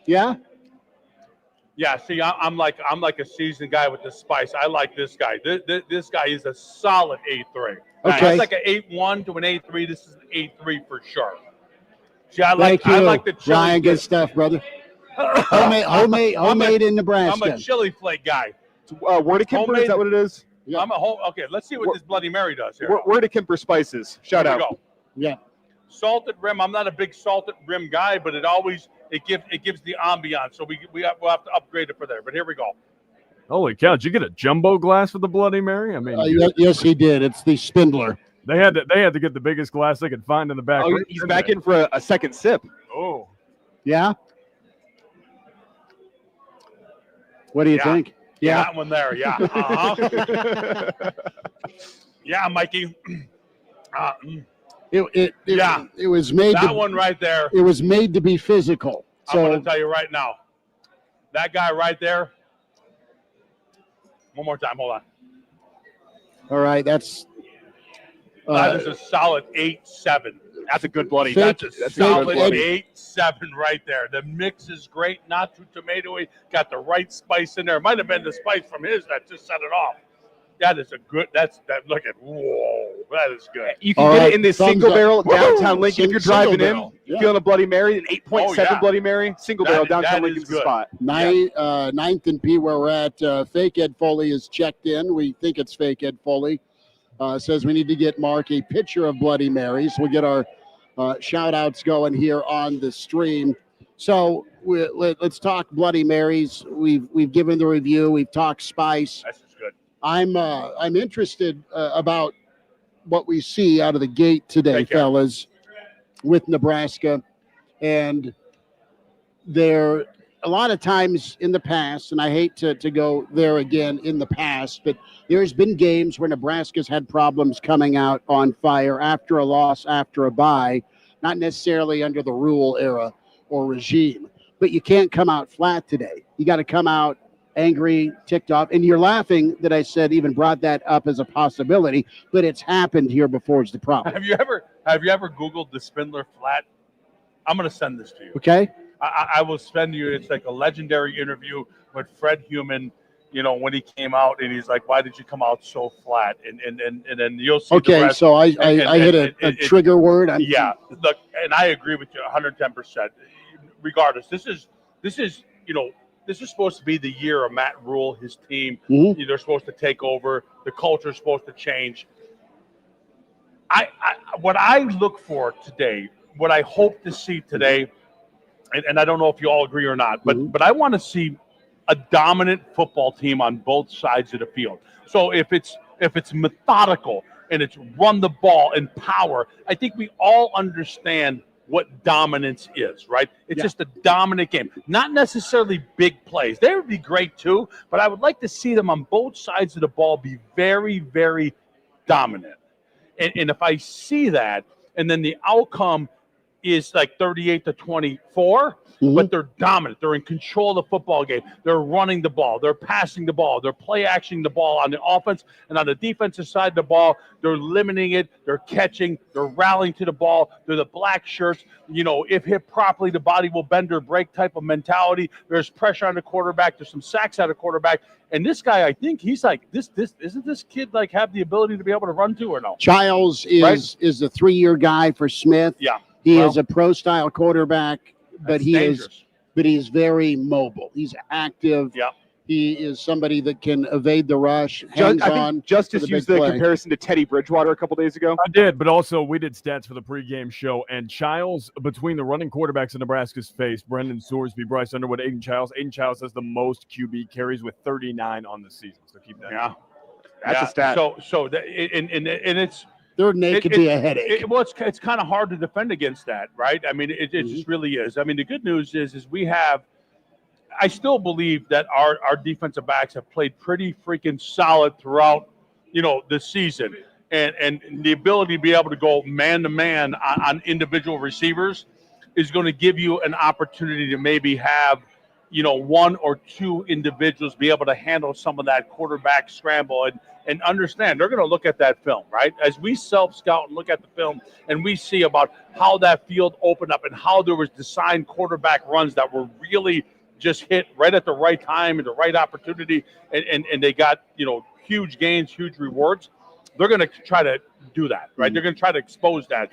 Yeah. Yeah, see, I'm like a seasoned guy with the spice. I like this guy. This guy is a solid 8.3. Okay. That's like an 8.1 to an 8.3. This is an 8.3 for sure. See, I like Thank you. the chili. Ryan, good stuff, brother. Homemade in Nebraska. I'm a chili flake guy. Word to Kimper, is that what it is? Yeah. Okay, let's see what this Bloody Mary does here. Word to Kimper spices. Shout Here out. we go. Yeah. Salted rim. I'm not a big salted rim guy, but it gives the ambiance. So we'll have to upgrade it for there. But here we go. Holy cow! Did you get a jumbo glass for the Bloody Mary? I mean, yes, he did. It's the Spindler. they had to get the biggest glass they could find in the back. Oh, he's back in for a second sip. Oh, Yeah. What do you think? Yeah. That one there. Yeah. Uh-huh. Yeah, Mikey. It was made. That one right there. It was made to be physical. I'm going to tell you right now. That guy right there. One more time. Hold on. All right, that is a solid 8.7. That's a good bloody. That's a solid good 8.7 right there. The mix is great, not too tomatoey. Got the right spice in there. It might have been the spice from his that just set it off. That is a good. Look at. Whoa, that is good. You can get it in this single barrel downtown Lincoln if you're driving in. barrel. You feeling a Bloody Mary, an 8.7 Bloody Mary, single barrel downtown that Lincoln's is the good. spot. Ninth and P where we're at. Fake Ed Foley is checked in. We think it's Fake Ed Foley. Says we need to get Mark a picture of Bloody Marys. We'll get our shout outs going here on the stream. So let's talk Bloody Marys. We've given the review. We've talked spice. That's just good. I'm interested about what we see out of the gate today, fellas, with Nebraska. And there a lot of times in the past, and I hate to go there again in the past, but there's been games where Nebraska's had problems coming out on fire after a loss, after a bye, not necessarily under the Rule era or regime. But you can't come out flat today. You got to come out angry, ticked off. And you're laughing that I said even brought that up as a possibility, but it's happened here before is the problem. Have you ever Googled the Spindler flat? I'm going to send this to you. Okay. I will send you. It's like a legendary interview with Fred Human. You know, when he came out and he's like, "Why did you come out so flat?" And then you'll see. Okay, the rest. so I hit a trigger word. Yeah, look, and I agree with you 110%. Regardless, this is supposed to be the year of Matt Rule, his team. Mm-hmm. They're supposed to take over. The culture is supposed to change. What I look for today, what I hope to see today, and I don't know if you all agree or not, but I want to see a dominant football team on both sides of the field. So if it's methodical and it's run the ball and power, I think we all understand what dominance is, right? It's just a dominant game, not necessarily big plays. They would be great too, but I would like to see them on both sides of the ball be very, very dominant. And if I see that, and then the outcome is like 38-24, but they're dominant. They're in control of the football game. They're running the ball. They're passing the ball. They're play-actioning the ball on the offense. And on the defensive side of the ball, they're limiting it. They're catching. They're rallying to the ball. They're the black shirts. You know, if hit properly, the body will bend or break type of mentality. There's pressure on the quarterback. There's some sacks out of quarterback. And this guy, I think he's like, this isn't this kid like have the ability to be able to run to or no? Childs is a 3-year guy for Smith. Yeah. He is a pro-style quarterback, but dangerous. he's very mobile. He's active. Yeah. He is somebody that can evade the rush, I hands on. think Justice used the play. comparison to Teddy Bridgewater a couple days ago. I did, but also we did stats for the pregame show, and Childs, between the running quarterbacks in Nebraska's face, Brendan Sorsby, Bryce Underwood, Aiden Childs has the most QB carries with 39 on the season. So keep that. Yeah. That's a stat. So and it's third and 8 could be a headache. It's kind of hard to defend against that, right? I mean, it just really is. I mean, the good news is we have. I still believe that our defensive backs have played pretty freaking solid throughout, the season, and the ability to be able to go man to man on individual receivers is going to give you an opportunity to maybe have, one or two individuals be able to handle some of that quarterback scramble and understand they're going to look at that film, right? As we self-scout and look at the film and we see about how that field opened up and how there was designed quarterback runs that were really just hit right at the right time and the right opportunity, and they got, huge gains, huge rewards. They're going to try to do that, right? They're going to try to expose that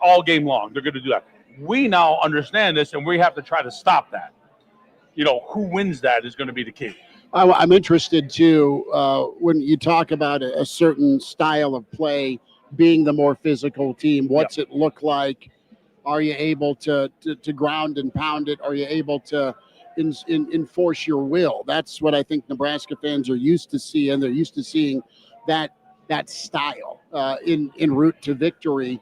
all game long. They're going to do that. We now understand this, and we have to try to stop that. Who wins that is going to be the key. I'm interested, too, when you talk about a certain style of play being the more physical team. What's it look like? Are you able to ground and pound it? Are you able to enforce your will? That's what I think Nebraska fans are used to seeing. They're used to seeing that style in route to victory.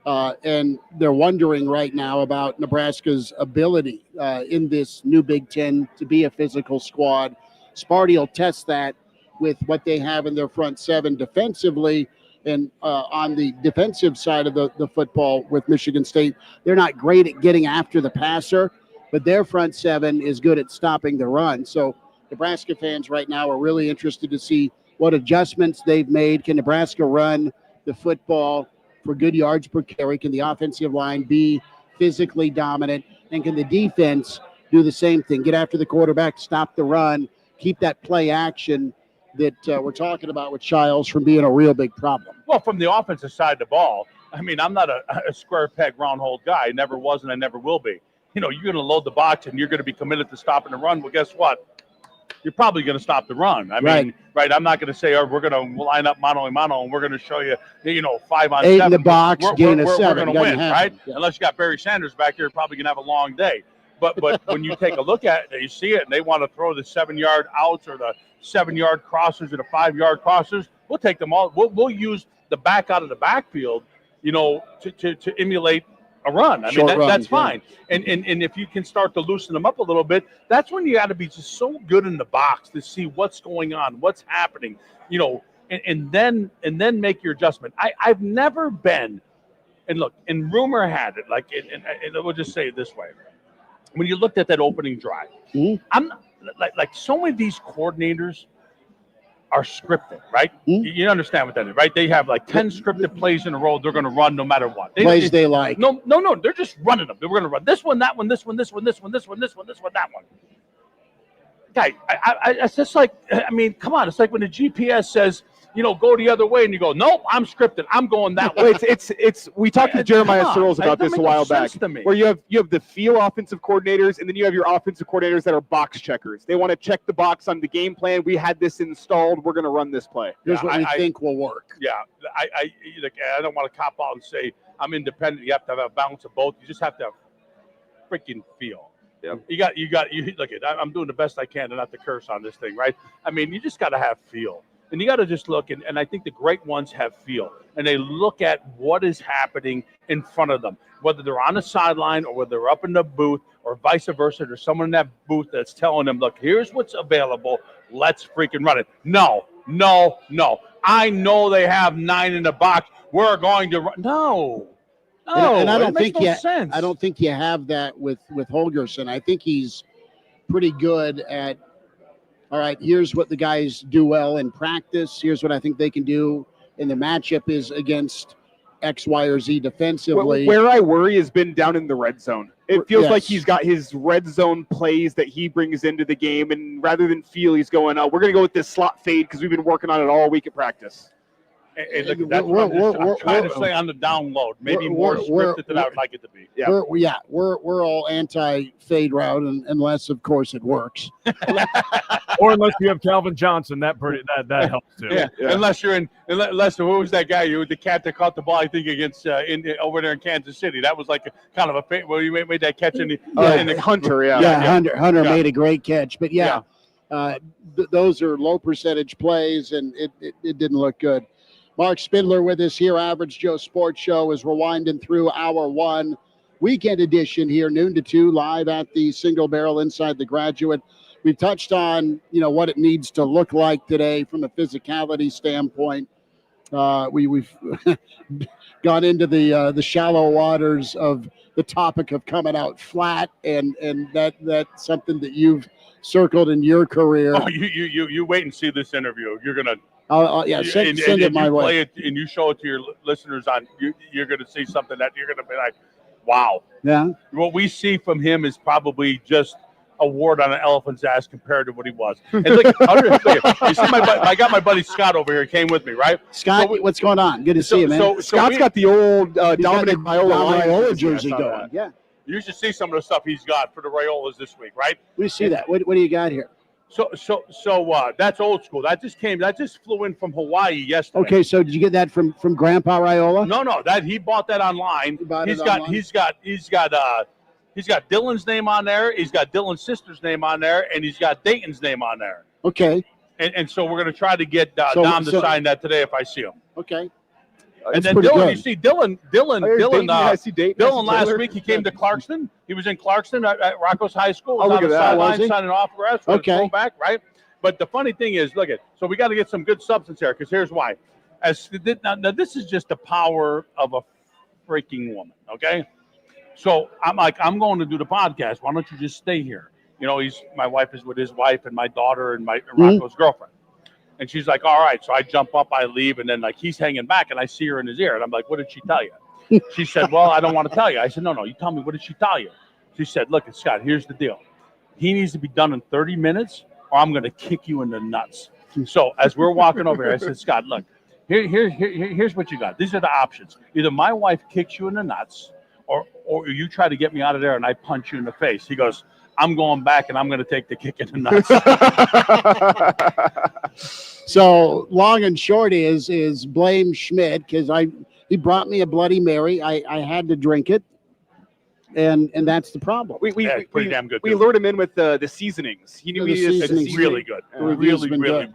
And they're wondering right now about Nebraska's ability in this new Big Ten to be a physical squad. Sparty will test that with what they have in their front seven defensively. And on the defensive side of the football with Michigan State, they're not great at getting after the passer, but their front seven is good at stopping the run. So Nebraska fans right now are really interested to see what adjustments they've made. Can Nebraska run the football for good yards per carry? Can the offensive line be physically dominant? And can the defense do the same thing? Get after the quarterback, stop the run, keep that play action that we're talking about with Childs from being a real big problem. Well, from the offensive side of the ball, I mean, I'm not a square peg, round hole guy. I never was and I never will be. You're going to load the box and you're going to be committed to stopping the run. Well, guess what? You're probably going to stop the run. I mean, right? I'm not going to say, oh, we're going to line up mano a mano and we're going to show you, 5 on 8 7. in the box, gain a 7. We're going to win, right? Yeah. Unless you got Barry Sanders back here, you're probably going to have a long day. But when you take a look at it, you see it, and they want to throw the 7-yard outs or the 7-yard crossers or the 5-yard crossers, we'll take them all. We'll use the back out of the backfield, to emulate a run. I mean, that's fine. And if you can start to loosen them up a little bit, that's when you got to be just so good in the box to see what's going on, what's happening, and then make your adjustment. I've never been, and look, and rumor had it, and we'll just say it this way. When you looked at that opening drive, I'm like so many of these coordinators are scripted, right? You understand what that is, right? They have like 10 scripted plays in a row. They're going to run no matter what. They like. No. They're just running them. They're going to run this one, that one, this one, this one, this one, this one, this one, this one, that one. Guy, it's just like, I mean, come on. It's like when the GPS says, go the other way, and you go, nope, I'm scripted. I'm going that way. It's. We talked to Jeremiah Searles about this a while back, where you have the feel offensive coordinators, and then you have your offensive coordinators that are box checkers. They want to check the box on the game plan. We had this installed. We're going to run this play. Here's what we think will work. Yeah, I don't want to cop out and say I'm independent. You have to have a balance of both. You just have to have freaking feel. Yeah. You look at. I'm doing the best I can to not to curse on this thing, right? I mean, you just got to have feel. And you got to just look, and I think the great ones have feel, and they look at what is happening in front of them, whether they're on the sideline or whether they're up in the booth or vice versa. There's someone in that booth that's telling them, look, here's what's available. Let's freaking run it. No. I know they have 9 in the box. We're going to run. No. And I don't think sense. I don't think you have that with Holgorsen. I think he's pretty good at, all right, here's what the guys do well in practice. Here's what I think they can do in the matchup is against X, Y, or Z defensively. Where I worry has been down in the red zone. It feels like he's got his red zone plays that he brings into the game, and rather than feel, he's going, we're going to go with this slot fade because we've been working on it all week at practice. Hey, look, that's what I'm trying to say on the download. Maybe more scripted than I would like it to be. Yeah, we're all anti-fade route, unless, of course, it works. Or unless you have Calvin Johnson, that helps too. Yeah. Unless who was that guy? The cat that caught the ball, I think, against over there in Kansas City. That was like kind of a fade. Well, you made that catch in the Hunter. Hunter made a great catch, but those are low percentage plays, and it didn't look good. Mark Spindler with us here. Average Joe Sports Show is rewinding through hour one, weekend edition here, noon to 2, live at the Single Barrel inside the Graduate. We've touched on, what it needs to look like today from a physicality standpoint. We've gone into the shallow waters of the topic of coming out flat, and that's something that you've circled in your career. Oh, you wait and see this interview. You're gonna. Send it my way. Play it and you show it to your listeners you're going to see something that you're going to be like, wow. Yeah. What we see from him is probably just a wart on an elephant's ass compared to what he was. And look, you see I got my buddy Scott over here. He came with me, right? Scott, what's going on? Good to see you, man. So Scott's got the old Dominic Raiola jersey going. Yeah. You should see some of the stuff he's got for the Raiolas this week, right? We see that. What do you got here? So that's old school. That just flew in from Hawaii yesterday. Okay, so did you get that from Grandpa Raiola? No, that he bought that online. He's got Dylan's name on there. He's got Dylan's sister's name on there, and he's got Dayton's name on there. Okay. And so we're going to try to get Dom to sign that today if I see him. Okay. And then Dylan, good. You see Dylan last week he came to Clarkston. He was in Clarkston at Rocco's High School. Look at that. Sideline signing autographs for Okay. the throwback, right? But the funny thing is, so we got to get some good substance here, because here's why. Now this is just the power of a freaking woman, okay? So I'm going to do the podcast. Why don't you just stay here? My wife is with his wife and my daughter and Rocco's girlfriend. And she's like, all right. So I jump up, I leave, and then he's hanging back, and I see her in his ear, and I'm like, what did she tell you? She said, well, I don't want to tell you. I said, no, you tell me. What did she tell you? She said, look, Scott, here's the deal. He needs to be done in 30 minutes, or I'm going to kick you in the nuts. So as we're walking over here, I said, Scott, look, here's what you got. These are the options. Either my wife kicks you in the nuts, or you try to get me out of there and I punch you in the face. He goes, I'm going back and I'm going to take the kick in the nuts. So long and short is blame Schmidt, because he brought me a Bloody Mary. I had to drink it, and that's the problem. We pretty damn good. We lured him in with the seasonings. He knew it's really good. Really good.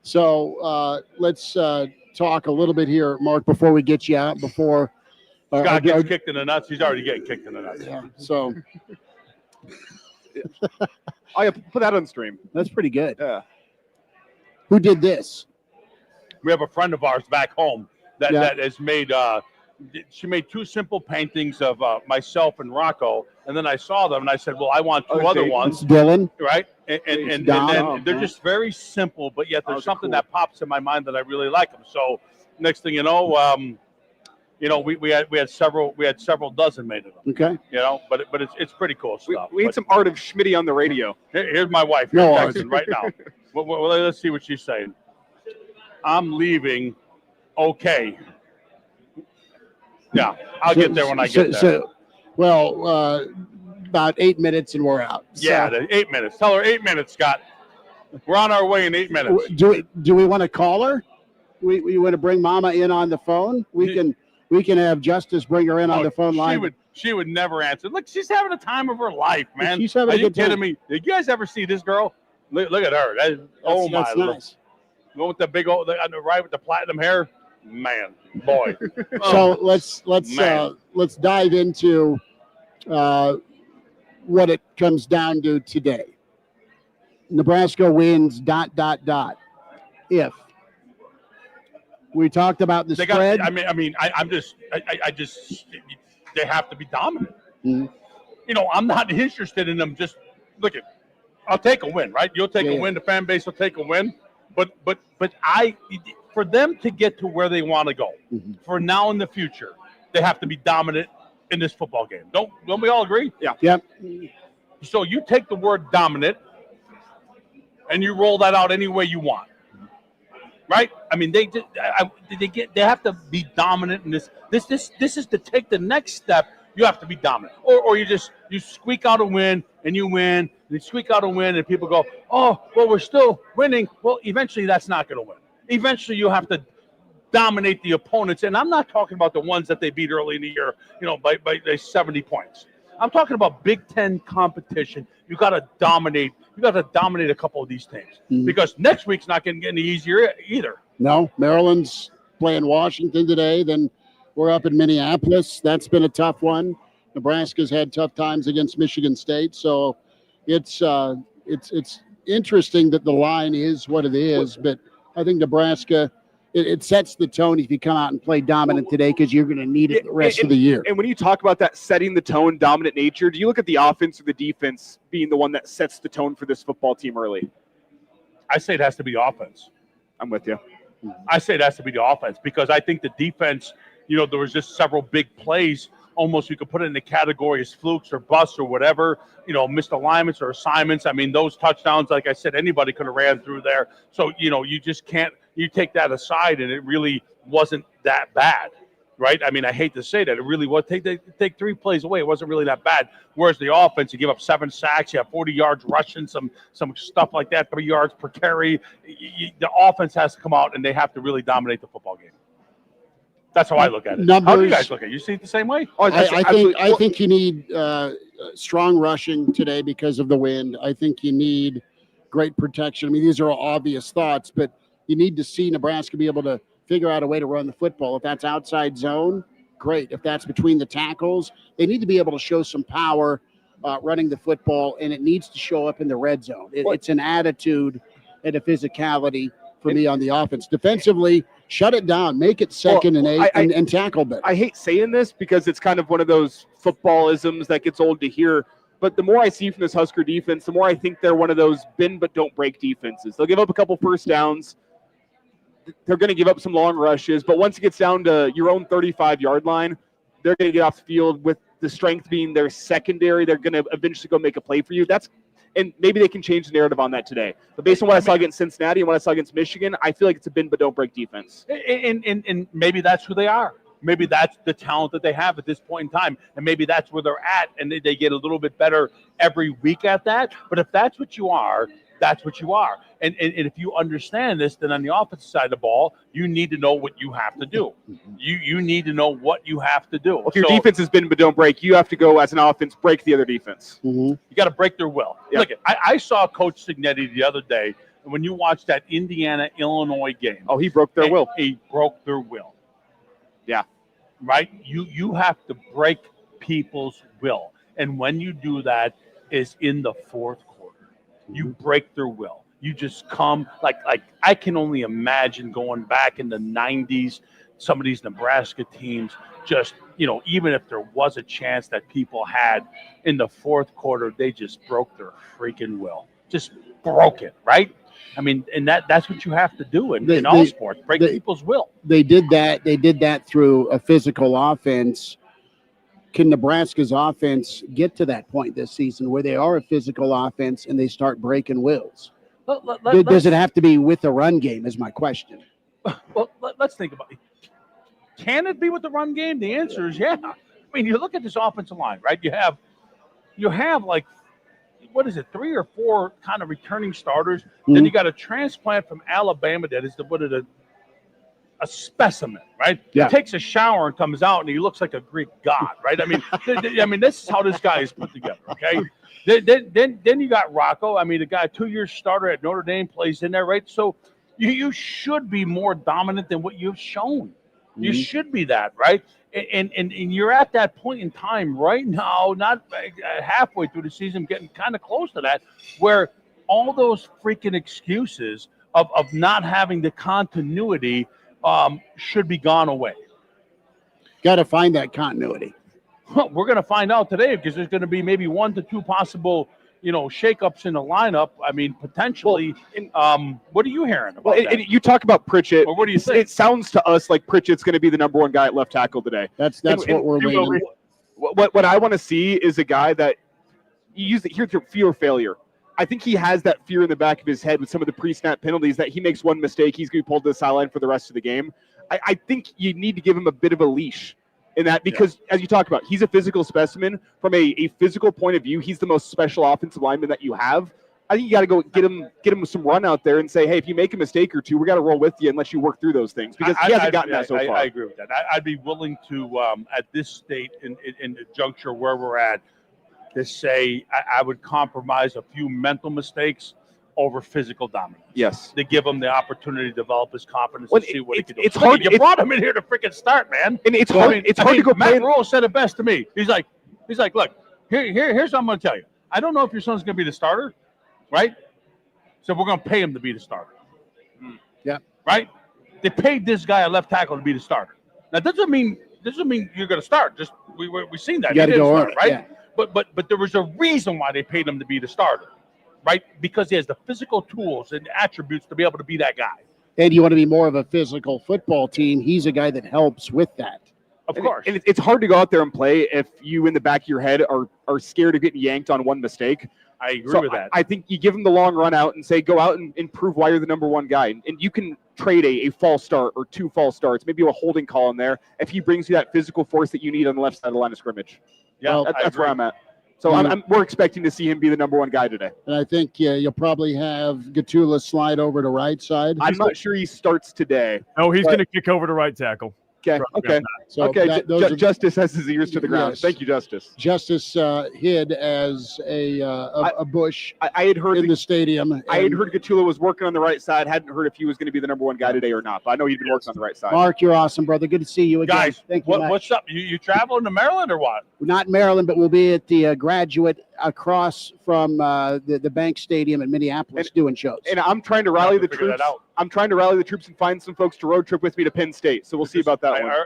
So let's talk a little bit here, Mark, before we get you out. Before Scott gets kicked in the nuts, he's already getting kicked in the nuts. Yeah. So. I put that on stream. That's pretty good. Yeah. Who did this? We have a friend of ours back home that has made. She made 2 simple paintings of myself and Rocco, and then I saw them and I said, "Well, I want 2 other ones." It's Dylan, right? And then they're just very simple, but yet there's something that pops in my mind that I really like them. So next thing you know, we had several dozen made of them. Okay. But it's pretty cool stuff. We need some art of Schmitty on the radio. Here's my wife. No texting right now. Well, let's see what she's saying. I'm leaving. Okay. Yeah, I'll get there when I get there. About 8 minutes and we're out. Yeah, 8 minutes. Tell her 8 minutes, Scott. We're on our way in 8 minutes. Do we want to call her? We want to bring Mama in on the phone? We can have Justice bring her in on the phone line. She would never answer. Look, she's having a time of her life, man. She's having a good time. Are you kidding me? Did you guys ever see this girl? Look at her. That's nice. Go with the big old, right with the platinum hair. Man, boy. So let's dive into what it comes down to today. Nebraska wins ... If we talked about the spread. I just they have to be dominant. Mm-hmm. I'm not interested in them. Just look at. I'll take a win, right? You'll take a win. The fan base will take a win. But for them to get to where they want to go, for now in the future, they have to be dominant in this football game. Don't we all agree? Yeah. Yep. So you take the word dominant and you roll that out any way you want, right? I mean, they have to be dominant in this. This is to take the next step. You have to be dominant, or you squeak out a win and you win, and you squeak out a win and people go, oh, well, we're still winning. Well, eventually that's not going to win. Eventually you have to dominate the opponents, and I'm not talking about the ones that they beat early in the year, by 70 points. I'm talking about Big Ten competition. You got to dominate. You got to dominate a couple of these teams because next week's not going to get any easier either. No, Maryland's playing Washington today. Then we're up in Minneapolis. That's been a tough one. Nebraska's had tough times against Michigan State. So it's interesting that the line is what it is. But I think Nebraska, it sets the tone if you come out and play dominant today, because you're going to need it the rest of the year. And when you talk about that setting the tone, dominant nature, do you look at the offense or the defense being the one that sets the tone for this football team early? I say it has to be offense. I'm with you. I say it has to be the offense, because I think the defense, there was just several big plays. Almost you could put it in the category as flukes or busts or whatever, missed alignments or assignments. I mean, those touchdowns, like I said, anybody could have ran through there. So, you just can't, you take that aside, and it really wasn't that bad, right? I mean, I hate to say that. It really was. Take 3 plays away, it wasn't really that bad. Whereas the offense, you give up 7 sacks, you have 40 yards rushing, some stuff like that, 3 yards per carry. The offense has to come out, and they have to really dominate the football game. That's how I look at it. How do you guys look at it? You see it the same way? I think you need strong rushing today because of the wind. I think you need great protection. I mean, these are all obvious thoughts, but you need to see Nebraska be able to figure out a way to run the football. If that's outside zone, great. If that's between the tackles, they need to be able to show some power running the football, and it needs to show up in the red zone. It's an attitude and a physicality for me on the offense. Defensively, shut it down, make it 2nd and 8, and tackle better. I hate saying this because it's kind of one of those footballisms that gets old to hear, but the more I see from this Husker defense, the more I think they're one of those bend but don't break defenses. They'll give up a couple first downs. They're going to give up some long rushes, but once it gets down to your own 35-yard line, they're going to get off the field with the strength being their secondary. They're going to eventually go make a play for you. And maybe they can change the narrative on that today. But based on what I saw against Cincinnati and what I saw against Michigan, I feel like it's a bend but don't break defense. And maybe that's who they are. Maybe that's the talent that they have at this point in time. And maybe that's where they're at, and they get a little bit better every week at that. But if that's what you are, that's what you are. And if you understand this, then on the offensive side of the ball, you need to know what you have to do. You need to know what you have to do. If your defense has been but don't break, you have to go as an offense, break the other defense. You got to break their will. Yeah. Look, I saw Coach Signetti the other day, and when you watched that Indiana-Illinois game. Oh, he broke their will. He broke their will. Yeah. Right? You have to break people's will. And when you do that is in the fourth quarter. You break their will. You just come like I can only imagine going back in the 90s, some of these Nebraska teams just, even if there was a chance that people had in the fourth quarter, they just broke their freaking will. Just broke it, right? I mean, and that's what you have to do in all sports, break people's will. They did that. They did that through a physical offense. Can Nebraska's offense get to that point this season where they are a physical offense and they start breaking wills? Does it have to be with the run game is my question. Well, let's think about it. Can it be with the run game? The answer is yeah. I mean, you look at this offensive line, right? You have like, what is it, 3 or 4 kind of returning starters. Then you got a transplant from Alabama that is a specimen, right? Yeah. He takes a shower and comes out and he looks like a Greek god, right? I mean, this is how this guy is put together, okay? Then you got Rocco. I mean, the guy, 2-year starter at Notre Dame, plays in there, right? So you should be more dominant than what you've shown. You should be that, right? And you're at that point in time right now, not halfway through the season, getting kind of close to that, where all those freaking excuses of not having the continuity should be gone away. Got to find that continuity. Well, we're going to find out today because there's going to be maybe 1 to 2 possible, shakeups in the lineup. I mean, potentially. What are you hearing about that? And you talk about Pritchett. Or what do you think? It sounds to us like Pritchett's going to be the number 1 guy at left tackle today. That's what we're leaning. What I want to see is a guy that you use it here through fear of failure. I think he has that fear in the back of his head with some of the pre-snap penalties that he makes one mistake, he's going to be pulled to the sideline for the rest of the game. I think you need to give him a bit of a leash in that because, as you talk about, he's a physical specimen. From a physical point of view, he's the most special offensive lineman that you have. I think you got to go get him some run out there and say, hey, if you make a mistake or two, we got to roll with you and let you work through those things because he hasn't gotten that so far. I agree with that. I'd be willing to, at this state in the juncture where we're at, to say I would compromise a few mental mistakes over physical dominance. Yes. They give him the opportunity to develop his confidence Well, and see what he can do. it's hard. You brought him in here to freaking start, man. And it's hard. It's hard to go play. Matt Rule said it best to me. He's like, look, here's what I'm going to tell you. I don't know if your son's going to be the starter, right? So we're going to pay him to be the starter. Yeah. Right? They paid this guy a left tackle to be the starter. Now, doesn't mean you're going to start. Just we've seen that. You got to go start, early, right? yeah. But there was a reason why they paid him to be the starter, right? Because he has the physical tools and attributes to be able to be that guy. And you want to be more of a physical football team. He's a guy that helps with that. Of course. And it's hard to go out there and play if you, in the back of your head, are scared of getting yanked on one mistake. I agree with that. I think you give him the long run out and say, go out and prove why you're the number one guy. And you can trade a false start or 2 false starts, maybe a holding call in there, if he brings you that physical force that you need on the left side of the line of scrimmage. Yeah, that's where I'm at. So we're expecting to see him be the number one guy today. And I think you'll probably have Gatula slide over to right side. I'm not sure he starts today. No, he's going to kick over to right tackle. Okay. So Justice has his ears to the ground. Yes. Thank you, Justice. Justice hid as a bush I had heard in the stadium. I had heard Gatula was working on the right side. Hadn't heard if he was going to be the number one guy today or not. But I know he'd been working on the right side. Mark, you're awesome, brother. Good to see you again. Guys, thank you. what's up? You traveling to Maryland or what? Not Maryland, but we'll be at the Graduate across from the Bank Stadium in Minneapolis doing shows. And I'm trying to rally the figure troops. that out. I'm trying to rally the troops and find some folks to road trip with me to Penn State. So we'll see about that one. I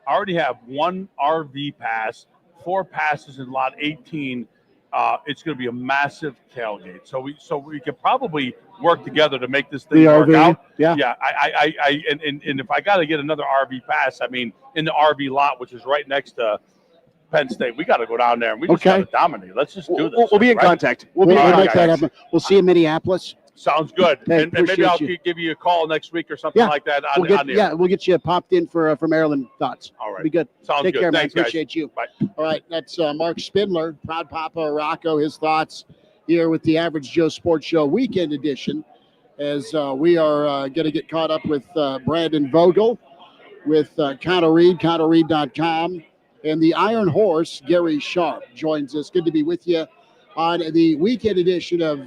already have one RV pass, 4 passes in lot 18. It's going to be a massive tailgate. So we could probably work together to make this thing work out. Yeah. Yeah. And if I got to get another RV pass, I mean, in the RV lot, which is right next to Penn State, we got to go down there and we just got to dominate. Let's just do this. We'll be in contact. We'll make that happen. We'll see you in Minneapolis. Sounds good. Hey, and maybe I'll appreciate give you a call next week or something like that. We'll get you popped in for Maryland thoughts. All right. Be good. Sounds Take good. care, man. Thanks, guys. Appreciate you. Bye. All right. That's Mark Spindler, proud Papa Rocco. His thoughts here with the Average Joe Sports Show Weekend Edition, as we are going to get caught up with Brandon Vogel with Connor Reed, ConnorReed.com, and the Iron Horse, Gary Sharp, joins us. Good to be with you on the weekend edition of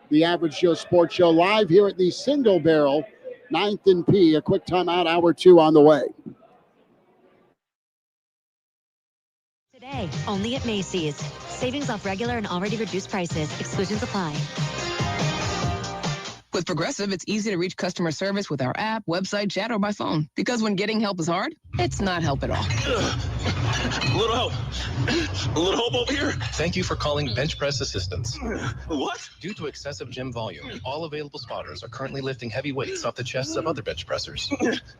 the Average Joe Sports Show, live here at the Single Barrel, 9th and P. A quick timeout, hour 2 on the way. Today, only at Macy's. Savings off regular and already reduced prices. Exclusions apply. With Progressive, it's easy to reach customer service with our app, website, chat, or by phone. Because when getting help is hard, it's not help at all. A little help. A little help over here. Thank you for calling Bench Press Assistance. What? Due to excessive gym volume, all available spotters are currently lifting heavy weights off the chests of other bench pressers.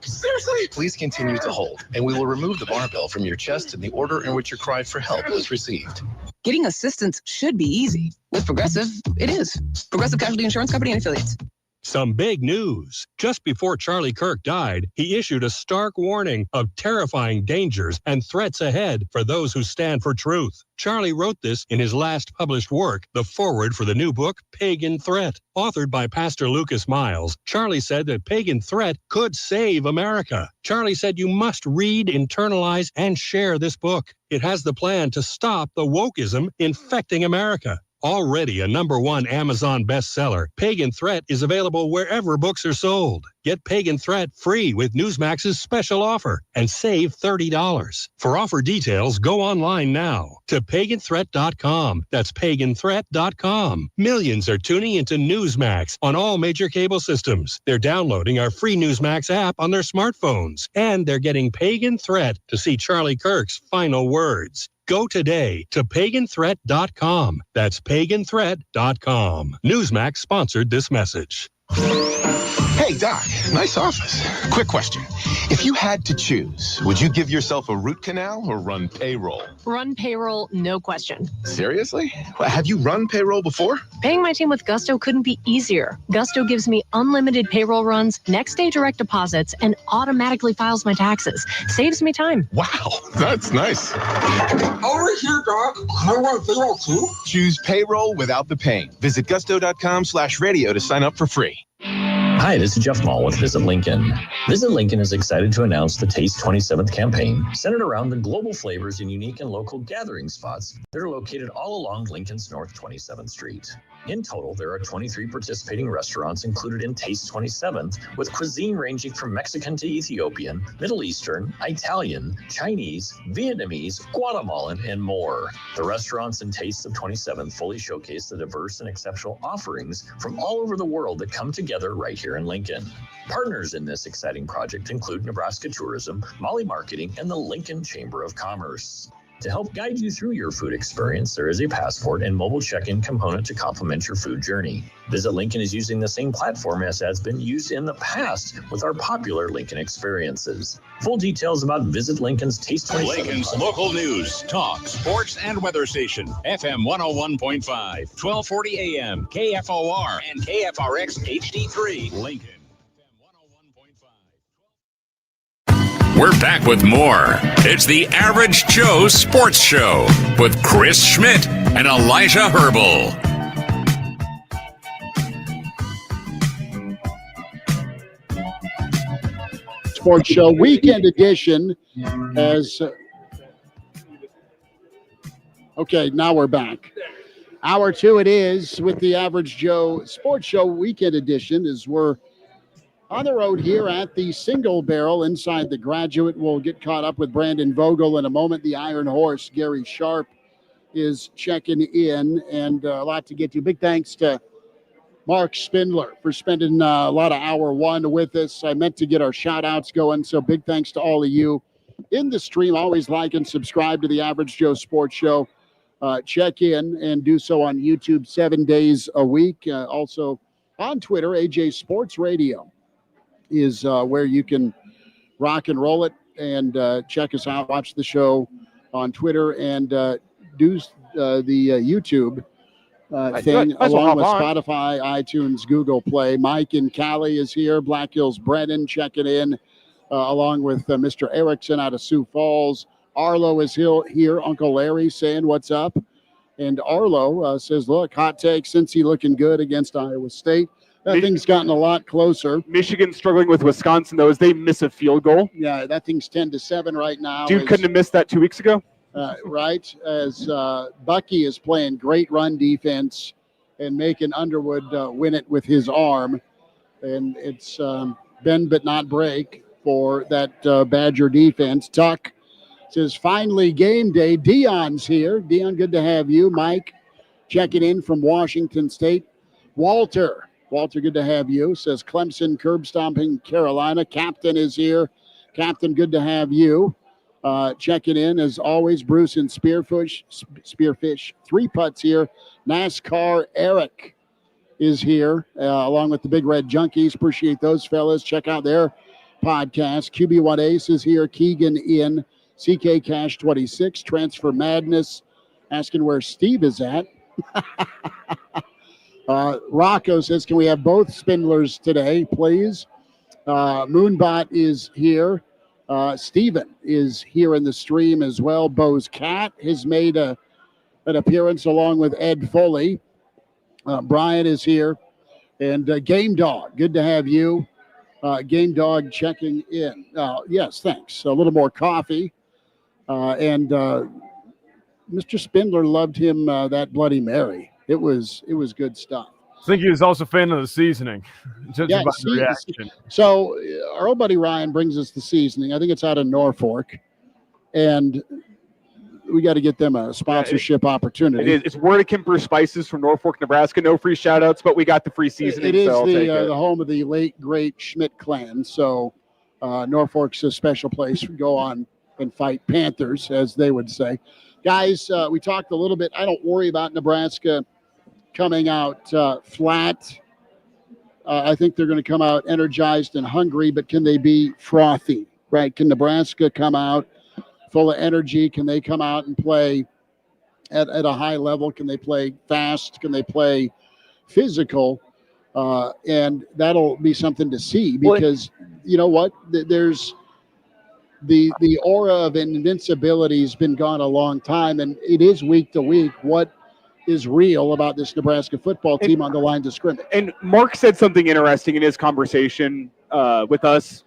Seriously? Please continue to hold, and we will remove the barbell from your chest in the order in which your cry for help was received. Getting assistance should be easy. With Progressive, it is. Progressive Casualty Insurance Company and Affiliates. Some big news. Just before Charlie Kirk died, he issued a stark warning of terrifying dangers and threats ahead for those who stand for truth. Charlie wrote this in his last published work, the foreword for the new book, Pagan Threat. Authored by Pastor Lucas Miles, Charlie said that Pagan Threat could save America. Charlie said you must read, internalize, and share this book. It has the plan to stop the wokeism infecting America. Already a #1 Amazon bestseller, Pagan Threat is available wherever books are sold. Get Pagan Threat free with Newsmax's special offer and save $30. For offer details, go online now to paganthreat.com. That's paganthreat.com. Millions are tuning into Newsmax on all major cable systems. They're downloading our free Newsmax app on their smartphones, and they're getting Pagan Threat to see Charlie Kirk's final words. Go today to paganthreat.com. That's paganthreat.com. Newsmax sponsored this message. Hey, Doc, nice office. Quick question. If you had to choose, would you give yourself a root canal or run payroll? Run payroll, no question. Seriously? Have you run payroll before? Paying my team with Gusto couldn't be easier. Gusto gives me unlimited payroll runs, next day direct deposits, and automatically files my taxes. Saves me time. Wow, that's nice. Over here, Doc. Can I run payroll too? Choose payroll without the pain. Visit gusto.com/radio to sign up for free. Hi, this is Jeff Mall with Visit Lincoln. Visit Lincoln is excited to announce the Taste 27th campaign, centered around the global flavors and unique and local gathering spots that are located all along Lincoln's North 27th Street. In total, there are 23 participating restaurants included in Taste 27th, with cuisine ranging from Mexican to Ethiopian, Middle Eastern, Italian, Chinese, Vietnamese, Guatemalan, and more. The restaurants in Taste of 27th fully showcase the diverse and exceptional offerings from all over the world that come together right here in Lincoln. Partners in this exciting project include Nebraska Tourism, Molly Marketing, and the Lincoln Chamber of Commerce. To help guide you through your food experience, there is a passport and mobile check-in component to complement your food journey. Visit Lincoln is using the same platform as has been used in the past with our popular Lincoln experiences. Full details about Visit Lincoln's Taste 27. Lincoln's local news, talk, sports, and weather station. FM 101.5, 1240 AM, KFOR, and KFRX HD3, Lincoln. We're back with more. It's the Average Joe Sports Show with Chris Schmidt and Elijah Herbal. Sports Show weekend edition. Okay, now we're back. Hour 2 it is with the Average Joe Sports Show weekend edition as we're on the road here at the Single Barrel inside the Graduate. We'll get caught up with Brandon Vogel in a moment. The Iron Horse, Gary Sharp, is checking in, and a lot to get to. Big thanks to Mark Spindler for spending a lot of hour 1 with us. I meant to get our shout-outs going, so big thanks to all of you in the stream. Always like and subscribe to the Average Joe Sports Show. Check in and do so on YouTube 7 days a week. Also on Twitter, AJ Sports Radio is where you can rock and roll it and check us out, watch the show on Twitter, and do the YouTube thing along with Spotify, iTunes, Google Play. Mike in Cali is here. Black Hills Brennan checking in along with Mr. Erickson out of Sioux Falls. Arlo is here. Uncle Larry saying what's up. And Arlo says, look, hot take, Cincy looking good against Iowa State. That thing's gotten a lot closer. Michigan struggling with Wisconsin, though, as they miss a field goal. Yeah, that thing's 10-7 right now. Dude couldn't have missed that 2 weeks ago. Right, as Bucky is playing great run defense and making Underwood win it with his arm. And it's bend but not break for that Badger defense. Tuck says, finally game day. Dion's here. Dion, good to have you. Mike checking in from Washington State. Walter, good to have you. Says Clemson curb stomping Carolina. Captain is here. Captain, good to have you. Checking in as always. Bruce and Spearfish. 3 putts here. NASCAR Eric is here along with the Big Red Junkies. Appreciate those fellas. Check out their podcast. QB1 Ace is here. Keegan in. CK Cash 26. Transfer Madness. Asking where Steve is at. Rocco says, can we have both Spindlers today, please? Moonbot is here. Steven is here in the stream as well. Bo's Cat has made an appearance along with Ed Foley. Brian is here. And Game Dog, good to have you. Game Dog checking in. Yes, thanks. A little more coffee. And Mr. Spindler loved him that Bloody Mary. It was good stuff. I think he was also a fan of the seasoning. Just about the reaction. So our old buddy Ryan brings us the seasoning. I think it's out of Norfolk. And we got to get them a sponsorship opportunity. It's Word of Kemper Spices from Norfolk, Nebraska. No free shout-outs, but we got the free seasoning. It is the home of the late, great Schmidt clan. So Norfolk's a special place. Go on and fight Panthers, as they would say. Guys, we talked a little bit. I don't worry about Nebraska coming out flat. I think they're going to come out energized and hungry, but can they be frothy, right? Can Nebraska come out full of energy? Can they come out and play at a high level? Can they play fast? Can they play physical? And that'll be something to see because, you know what? There's the aura of invincibility has been gone a long time, and it is week to week. What is real about this Nebraska football team on the line of scrimmage? And Mark said something interesting in his conversation with us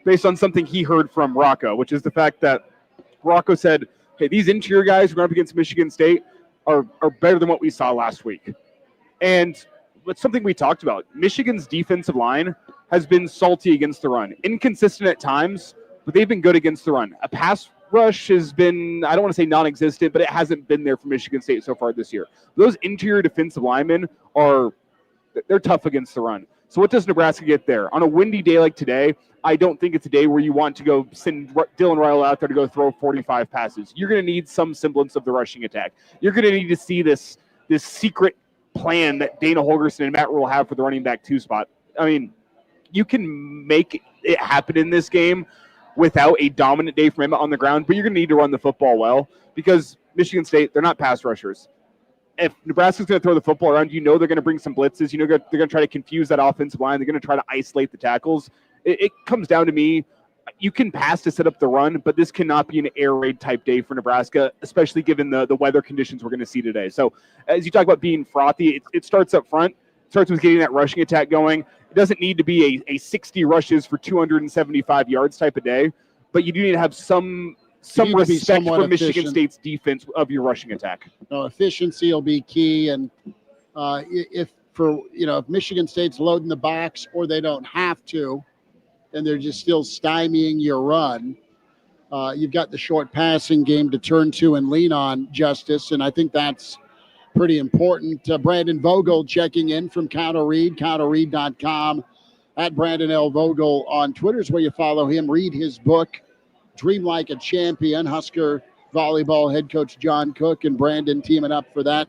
based on something he heard from Rocco, which is the fact that Rocco said, hey, these interior guys who are up against Michigan State are better than what we saw last week. And it's something we talked about. Michigan's defensive line has been salty against the run. Inconsistent at times, but they've been good against the run. A pass rush has been, I don't want to say non-existent, but it hasn't been there for Michigan State so far this year. Those interior defensive linemen they're tough against the run. So what does Nebraska get there? On a windy day like today, I don't think it's a day where you want to go send Dylan Riley out there to go throw 45 passes. You're going to need some semblance of the rushing attack. You're going to need to see this secret plan that Dana Holgorsen and Matt Rule have for the running back 2 spot. I mean, you can make it happen in this game without a dominant day from Emmett on the ground, but you're going to need to run the football well because Michigan State, they're not pass rushers. If Nebraska's going to throw the football around, they're going to bring some blitzes. They're going to try to confuse that offensive line. They're going to try to isolate the tackles. It comes down to me. You can pass to set up the run, but this cannot be an air raid type day for Nebraska, especially given the weather conditions we're going to see today. So as you talk about being frothy, it starts up front. It starts with getting that rushing attack going. It doesn't need to be a 60 rushes for 275 yards type of day, but you do need to have some respect for Michigan State's defense of your rushing attack. No, efficiency will be key, and if Michigan State's loading the box or they don't have to, and they're just still stymieing your run, you've got the short passing game to turn to and lean on, Justice, and I think that's pretty important. Brandon Vogel checking in from Counter Read, counterread.com, at Brandon L. Vogel on Twitter is where you follow him. Read his book, Dream Like a Champion. Husker volleyball head coach John Cook and Brandon teaming up for that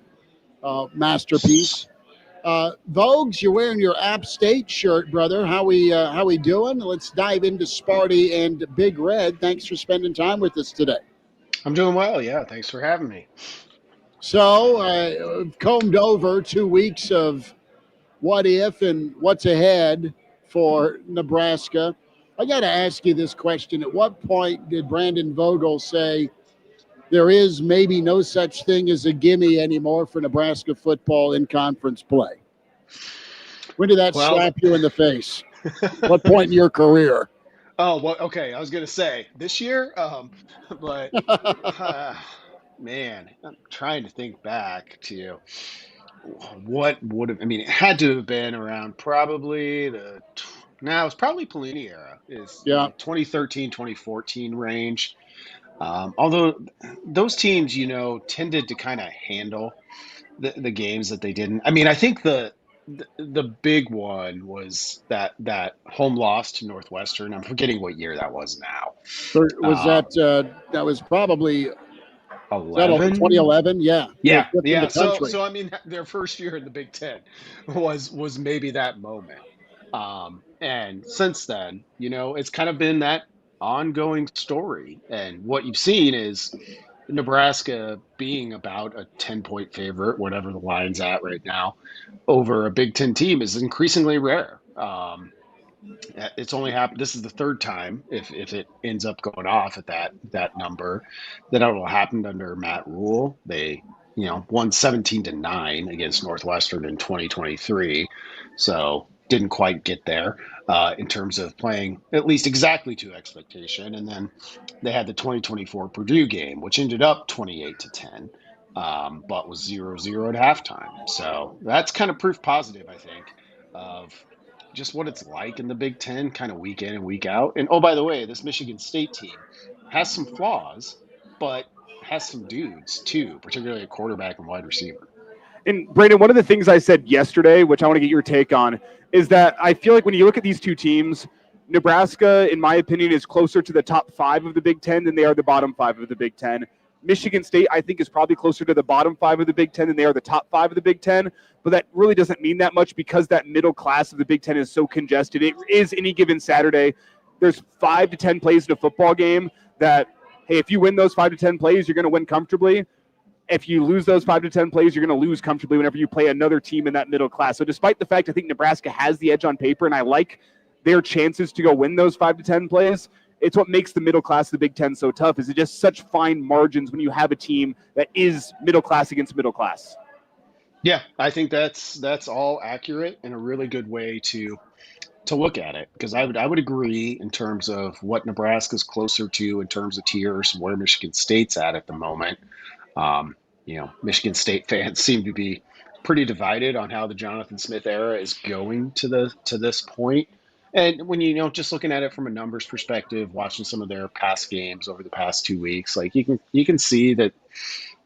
masterpiece. Vogues, you're wearing your App State shirt, brother. How we doing? Let's dive into Sparty and Big Red. Thanks for spending time with us today. I'm doing well. Yeah, thanks for having me. So, combed over 2 weeks of what if and what's ahead for Nebraska. I got to ask you this question. At what point did Brandon Vogel say there is maybe no such thing as a gimme anymore for Nebraska football in conference play? When did that slap you in the face? What point in your career? Oh, well, okay. I was going to say this year, but man, I'm trying to think back to what would have, it had to have been around probably it's probably Pelini era, is 2013, 2014 range. Although those teams, tended to kind of handle the games that they didn't. I think the big one was that home loss to Northwestern. I'm forgetting what year that was now. Was that was probably 11? 2011? Yeah. Yeah. So their first year in the Big Ten was maybe that moment. And since then, it's kind of been that ongoing story. And what you've seen is Nebraska being about a 10-point favorite, whatever the line's at right now, over a Big Ten team is increasingly rare. It's only happened. This is the third time, if it ends up going off at that number, that it will happen under Matt Rule. They won 17-9 against Northwestern in 2023, so didn't quite get there in terms of playing at least exactly to expectation. And then they had the 2024 Purdue game, which ended up 28-10, but was 0-0 at halftime. So that's kind of proof positive, I think, of just what it's like in the Big Ten, kind of week in and week out. And oh, by the way, this Michigan State team has some flaws, but has some dudes too, particularly at quarterback and wide receiver. And Brandon, one of the things I said yesterday, which I want to get your take on, is that I feel like when you look at these two teams, Nebraska, in my opinion, is closer to the top 5 of the Big Ten than they are the bottom 5 of the Big Ten. Michigan State, I think, is probably closer to the bottom 5 of the Big Ten than they are the top 5 of the Big Ten. But that really doesn't mean that much because that middle class of the Big Ten is so congested. It is any given Saturday. There's 5 to 10 plays in a football game that, hey, if you win those 5 to 10 plays, you're going to win comfortably. If you lose those 5 to 10 plays, you're going to lose comfortably whenever you play another team in that middle class. So despite the fact I think Nebraska has the edge on paper and I like their chances to go win those 5 to 10 plays, it's what makes the middle class of the Big Ten so tough. Is it just such fine margins when you have a team that is middle class against middle class? Yeah, I think that's all accurate and a really good way to look at it, because I would agree in terms of what Nebraska's closer to in terms of tiers, where Michigan State's at the moment. Michigan State fans seem to be pretty divided on how the Jonathan Smith era is going to this point. And when just looking at it from a numbers perspective, watching some of their past games over the past 2 weeks, like you can see that,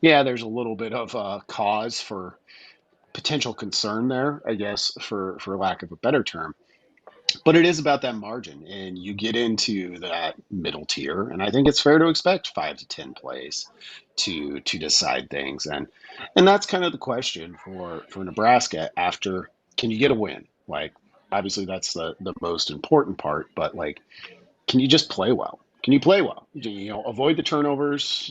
yeah, there's a little bit of cause for potential concern there, I guess, for lack of a better term. But it is about that margin, and you get into that middle tier, and I think it's fair to expect 5 to 10 plays to decide things, and that's kind of the question for Nebraska after. Can you get a win? Like, obviously that's the most important part, but like, can you just play well? Can you play well? Avoid the turnovers.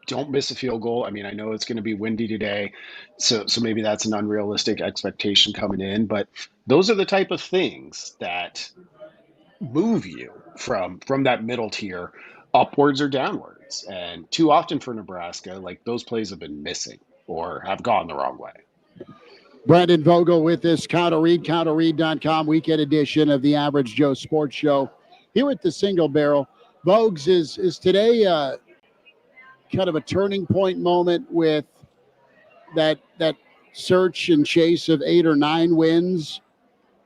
Don't miss a field goal. I mean, I know it's going to be windy today, so maybe that's an unrealistic expectation coming in, but those are the type of things that move you from that middle tier upwards or downwards. And too often for Nebraska, like those plays have been missing or have gone the wrong way. Brandon Vogel with this counterread.com weekend edition of the Average Joe Sports Show here at the Single Barrel. Vogues, is today kind of a turning point moment with that search and chase of 8 or 9 wins?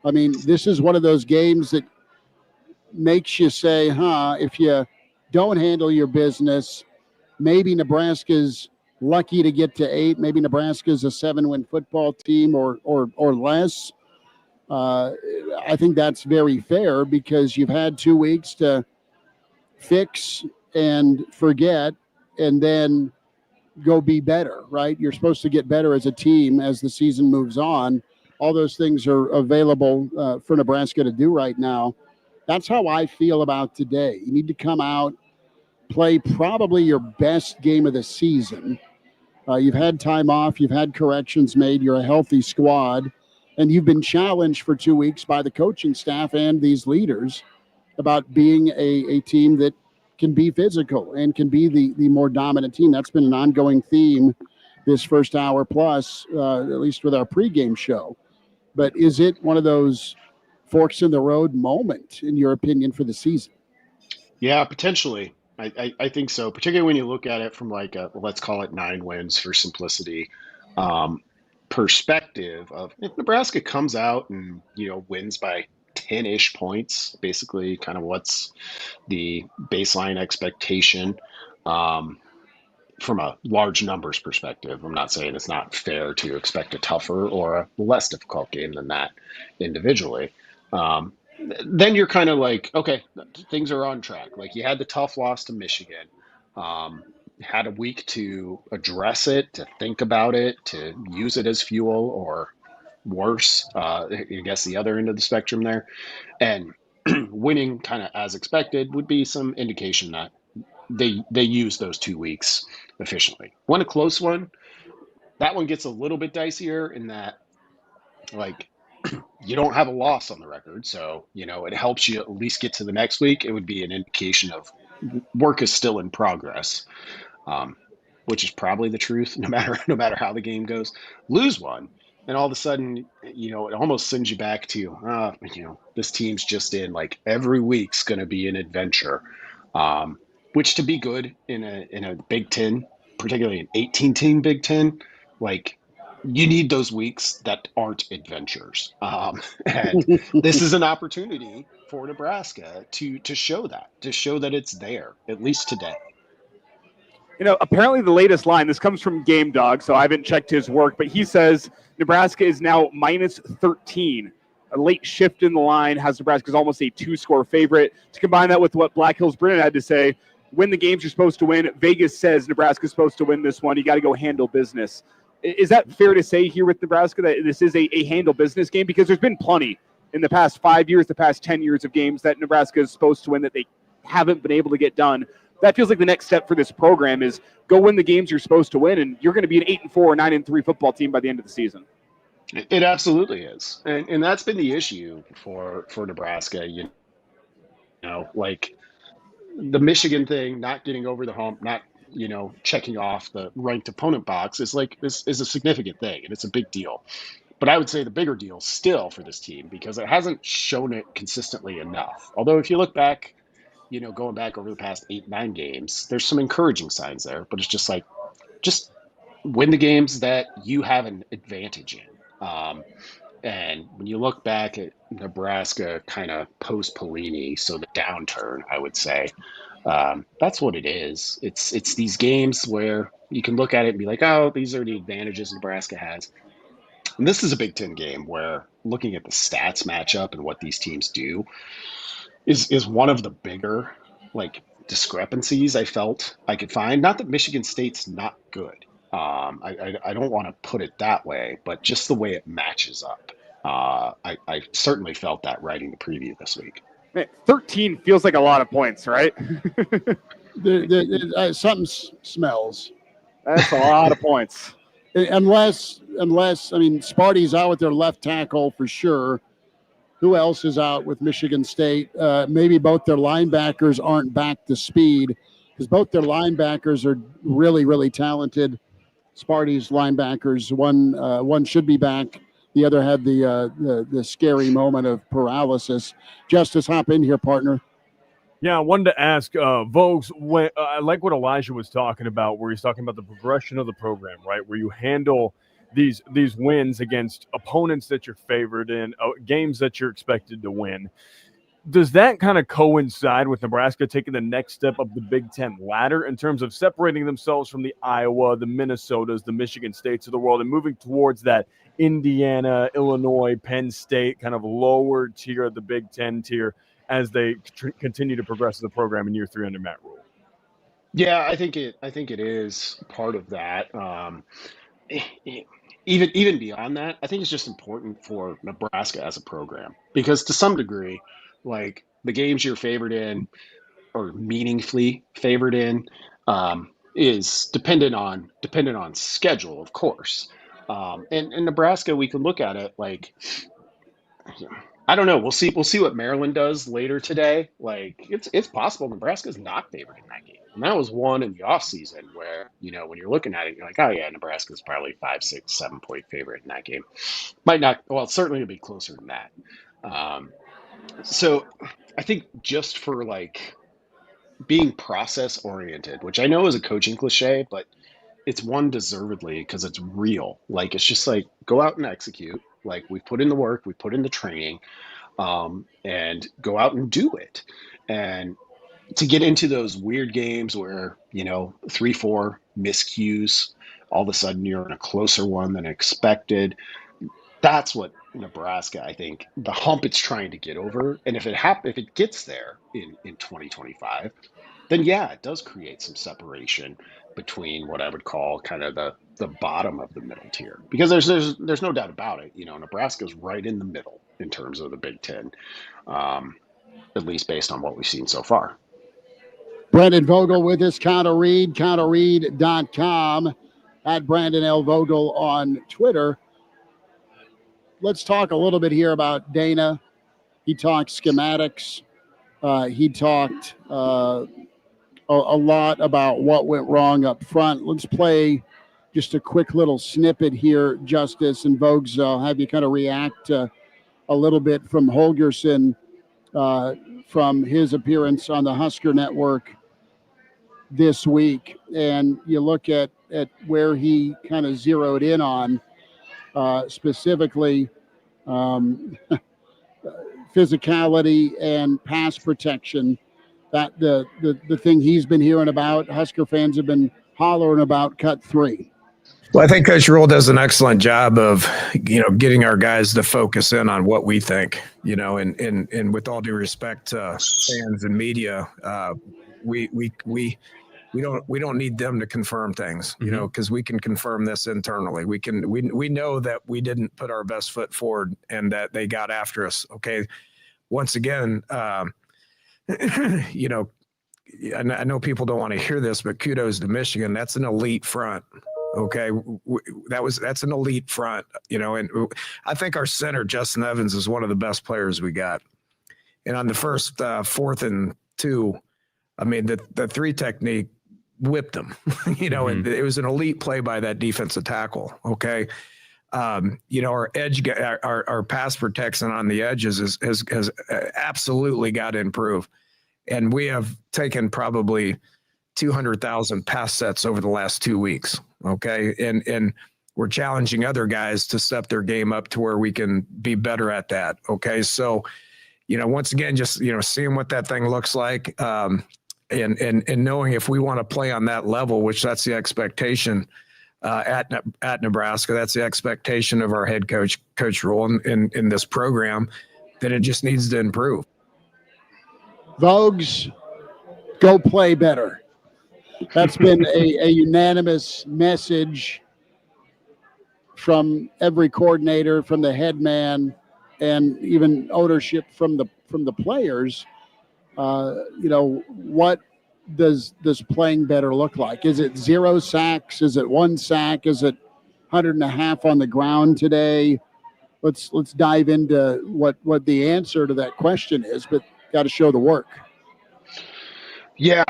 I mean, this is one of those games that makes you say, if you don't handle your business, maybe Nebraska's lucky to get to 8. Maybe Nebraska's a 7-win football team or less. I think that's very fair because you've had 2 weeks to fix and forget and then go be better, right? You're supposed to get better as a team as the season moves on. All those things are available for Nebraska to do right now. That's how I feel about today. You need to come out, play probably your best game of the season. You've had time off. You've had corrections made. You're a healthy squad. And you've been challenged for 2 weeks by the coaching staff and these leaders about being a team that can be physical and can be the more dominant team. That's been an ongoing theme this first hour plus, at least with our pregame show. But is it one of those forks in the road moment, in your opinion, for the season? Yeah, potentially. I think so, particularly when you look at it from like let's call it 9 wins for simplicity perspective of if Nebraska comes out and, wins by 10-ish points, basically kind of what's the baseline expectation from a large numbers perspective. I'm not saying it's not fair to expect a tougher or a less difficult game than that individually. Then you're kind of like, okay, things are on track. Like you had the tough loss to Michigan, had a week to address it, to think about it, to use it as fuel or worse, I guess the other end of the spectrum there. And winning kind of as expected would be some indication that they use those 2 weeks efficiently. Won a close one. That one gets a little bit dicier in that, like, you don't have a loss on the record, so it helps you at least get to the next week. It would be an indication of work is still in progress, which is probably the truth. No matter how the game goes, lose one, and all of a sudden, it almost sends you back to, this team's just in like every week's going to be an adventure. Which to be good in a Big Ten, particularly an 18-team Big Ten, like you need those weeks that aren't adventures. And this is an opportunity for Nebraska to show that it's there, at least today. Apparently the latest line, this comes from Game Dog, so I haven't checked his work, but he says Nebraska is now minus 13. A late shift in the line has Nebraska's almost a 2-score favorite. To combine that with what Black Hills Brennan had to say, win the games you're supposed to win. Vegas says Nebraska's supposed to win this one. You got to go handle business. Is that fair to say here with Nebraska that this is a handle business game? Because there's been plenty in the past 5 years, the past 10 years of games that Nebraska is supposed to win that they haven't been able to get done. That feels like the next step for this program is go win the games you're supposed to win, and you're going to be an 8-4 or 9-3 football team by the end of the season. It absolutely is. And that's been the issue for Nebraska, like the Michigan thing, not getting over the hump, not, checking off the ranked opponent box is like, this is a significant thing and it's a big deal. But I would say the bigger deal still for this team, because it hasn't shown it consistently enough. Although if you look back, going back over the past 8-9 games, there's some encouraging signs there, but it's just like, just win the games that you have an advantage in. And when you look back at Nebraska kind of post Pelini, so the downturn, I would say, that's what it is. It's these games where you can look at it and be like, oh, these are the advantages Nebraska has. And this is a Big Ten game where looking at the stats matchup and what these teams do is one of the bigger like discrepancies I felt I could find. Not that Michigan State's not good. I don't want to put it that way, but just the way it matches up. I certainly felt that writing the preview this week. Man, 13 feels like a lot of points, right? Something smells. That's a lot of points. Unless I mean, Sparty's out with their left tackle for sure. Who else is out with Michigan State? Maybe both their linebackers aren't back to speed because both their linebackers are really, really talented. Sparty's linebackers, one should be back. The other had the scary moment of paralysis. Justice, hop in here, partner. Yeah, I wanted to ask Vogues, I like what Elijah was talking about, where he's talking about the progression of the program, right? Where you handle these wins against opponents that you're favored in, games that you're expected to win. Does that kind of coincide with Nebraska taking the next step up the Big Ten ladder in terms of separating themselves from the Iowa, the Minnesotas, the Michigan States of the world and moving towards that Indiana, Illinois, Penn State kind of lower tier of the Big Ten tier as they continue to progress the program in year 3 under Matt Rule? Yeah, I think it is part of that. Even beyond that, I think it's just important for Nebraska as a program because to some degree, like the games you're favored in or meaningfully favored in is dependent on schedule, of course. And in Nebraska, we can look at it like, I don't know. We'll see what Maryland does later today. Like it's possible Nebraska's not favored in that game. And that was one in the offseason where, when you're looking at it, you're like, oh yeah, Nebraska's probably 5, 6, 7 point favorite in that game. Might not, well, it's certainly gonna be closer than that. So I think just for like being process oriented, which I know is a coaching cliche, but it's one deservedly because it's real. Like it's just like go out and execute. Like we put in the work, we put in the training, and go out and do it. And to get into those weird games where 3-4 miscues, all of a sudden you're in a closer one than expected. That's what Nebraska, I think, the hump it's trying to get over. And if it gets there in 2025, then yeah, it does create some separation between what I would call kind of the bottom of the middle tier. Because there's no doubt about it. Nebraska's right in the middle in terms of the Big Ten, at least based on what we've seen so far. Brandon Vogel with us, CountO'Read, CountO'Read.com, at Brandon L. Vogel on Twitter. Let's talk a little bit here about Dana. He talked schematics. He talked a lot about what went wrong up front. Let's play just a quick little snippet here, Justice and Vogues. I'll have you kind of react a little bit from Holgerson from his appearance on the Husker Network this week. And you look at where he kind of zeroed in on specifically physicality and pass protection. That the thing he's been hearing about, Husker fans have been hollering about cut 3. Well, I think Coach Rule does an excellent job of, getting our guys to focus in on what we think, and with all due respect to fans and media, we don't need them to confirm things, because we can confirm this internally. We know that we didn't put our best foot forward and that they got after us. Okay. Once again, I know people don't want to hear this, but kudos to Michigan. That's an elite front. Okay. That's an elite front, and I think our center, Justin Evans, is one of the best players we got. And on the first 4th and 2, I mean, the 3 technique whipped them, and it was an elite play by that defensive tackle. Okay. Our edge, our pass protection on the edges has absolutely got to improve. And we have taken probably 200,000 pass sets over the last 2 weeks. Okay. And we're challenging other guys to step their game up to where we can be better at that. Okay. So, once again, just, seeing what that thing looks like, and knowing if we want to play on that level, which that's the expectation at Nebraska, that's the expectation of our head coach role in this program, then it just needs to improve. Vogues, go play better. That's been a unanimous message from every coordinator, from the head man, and even ownership from the players. What does playing better look like? Is it 0 sacks? Is it 1 sack? Is it 100.5 on the ground today? Let's dive into what the answer to that question is, but got to show the work. Yeah.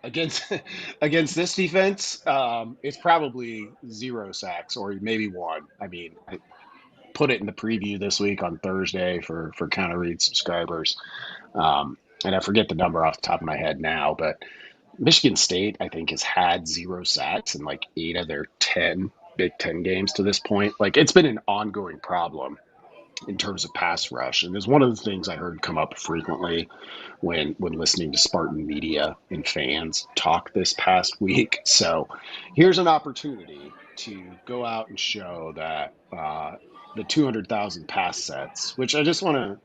Against this defense, it's probably 0 sacks or maybe 1. I mean, I put it in the preview this week on Thursday for Counter Read subscribers. And I forget the number off the top of my head now, but Michigan State, I think, has had 0 sacks in like 8 of their 10 Big Ten games to this point. Like, it's been an ongoing problem in terms of pass rush. And it's one of the things I heard come up frequently when listening to Spartan media and fans talk this past week. So here's an opportunity to go out and show that the 200,000 pass sets, which I just want to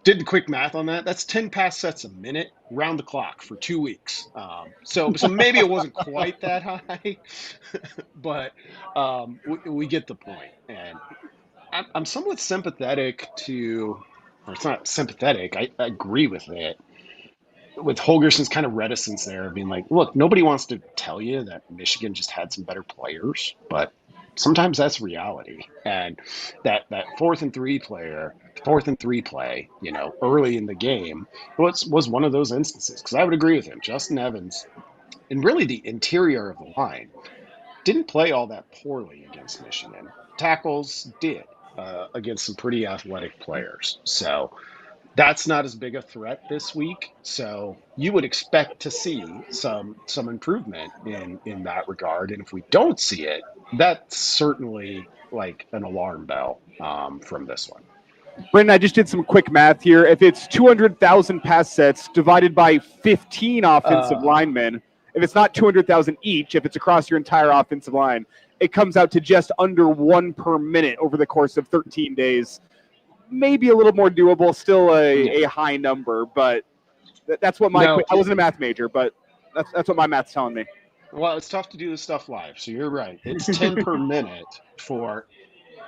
did the quick math on that. That's 10 pass sets a minute round the clock for 2 weeks. So maybe it wasn't quite that high, but we get the point. And I'm somewhat sympathetic to, or it's not sympathetic, I agree with it, with Holgerson's kind of reticence there of being like, look, nobody wants to tell you that Michigan just had some better players, but sometimes that's reality. And that 4th and 3 play, early in the game was one of those instances. Because I would agree with him. Justin Evans, and really the interior of the line, didn't play all that poorly against Michigan. Tackles did against some pretty athletic players. So that's not as big a threat this week. So you would expect to see some improvement in that regard. And if we don't see it, that's certainly like an alarm bell from this one. Brendan, I just did some quick math here. If it's 200,000 pass sets divided by 15 offensive linemen, if it's not 200,000 each, if it's across your entire offensive line, it comes out to just under 1 per minute over the course of 13 days. Maybe a little more doable, still a high number, but that's what I wasn't a math major, but that's what my math's telling me. Well, it's tough to do this stuff live, so you're right. It's 10 per minute for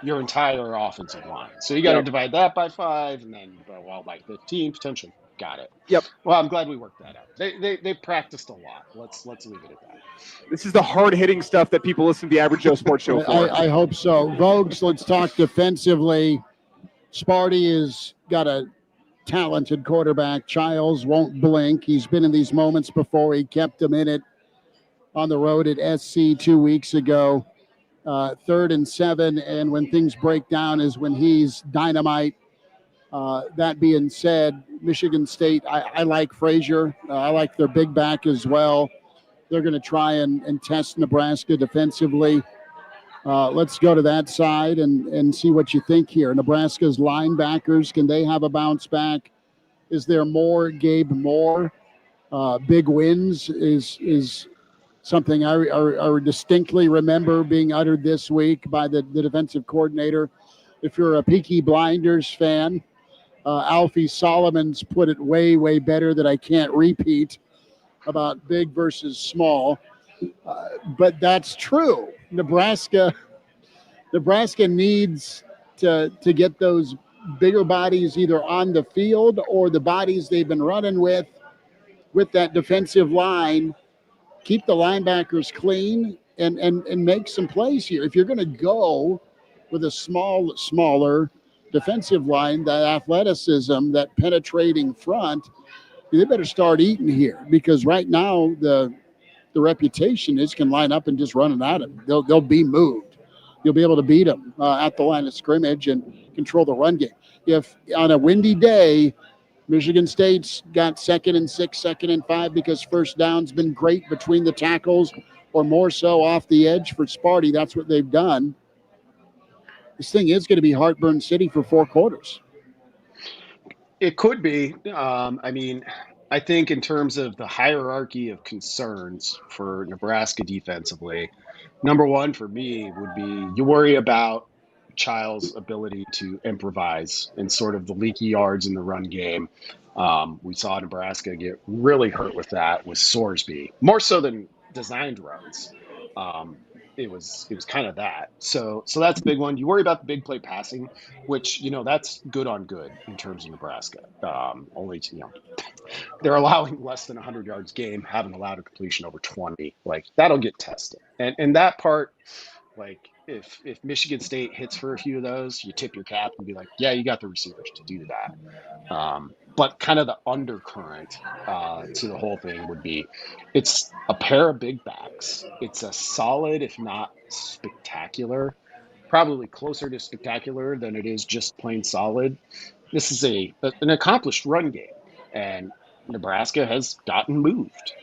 your entire offensive line. So you got to divide that by 5, and then by 15 potentially. Got it. Yep. Well, I'm glad we worked that out. They practiced a lot. Let's leave it at that. This is the hard-hitting stuff that people listen to the Average Joe Sports Show for. I hope so. Vogues, let's talk defensively. Sparty has got a talented quarterback. Childs won't blink. He's been in these moments before. He kept him in it on the road at SC 2 weeks ago. 3rd and 7, and when things break down is when he's dynamite. That being said, Michigan State, I like Frazier. I like their big back as well. They're going to try and test Nebraska defensively. Let's go to that side and see what you think here. Nebraska's linebackers, can they have a bounce back? Is there more Gabe Moore? Big wins is something I distinctly remember being uttered this week by the defensive coordinator. If you're a Peaky Blinders fan, Alfie Solomon's put it way, way better that I can't repeat about big versus small. But that's true. Nebraska needs to get those bigger bodies either on the field or the bodies they've been running with that defensive line. Keep the linebackers clean and make some plays here. If you're going to go with a smaller defensive line, that athleticism, that penetrating front, they better start eating here, because right now the reputation is can line up and just run it at them. They'll be moved. You'll be able to beat them at the line of scrimmage and control the run game. If on a windy day Michigan State's got 2nd and 6, 2nd and 5 because first down's been great between the tackles or more so off the edge for Sparty. That's what they've done. This thing is going to be heartburn city for 4 quarters. It could be. I mean, I think in terms of the hierarchy of concerns for Nebraska defensively, number one for me would be you worry about Child's ability to improvise and sort of the leaky yards in the run game. We saw Nebraska get really hurt with that with Sorsby, more so than designed runs. It was kind of that. So that's a big one. You worry about the big play passing, which that's good on good in terms of Nebraska. Only they're allowing less than 100 yards game, haven't allowed a completion over 20. Like that'll get tested, and that part, like if Michigan State hits for a few of those, you tip your cap and be like, yeah, you got the receivers to do that. But kind of the undercurrent to the whole thing would be it's a pair of big backs. It's a solid, if not spectacular, probably closer to spectacular than it is just plain solid. This is an accomplished run game, and Nebraska has gotten moved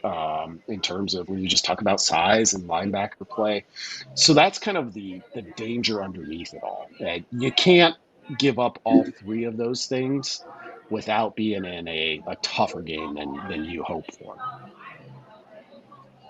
in terms of when you just talk about size and linebacker play. So that's kind of the danger underneath it all. You can't give up all 3 of those things without being in a tougher game than you hope for.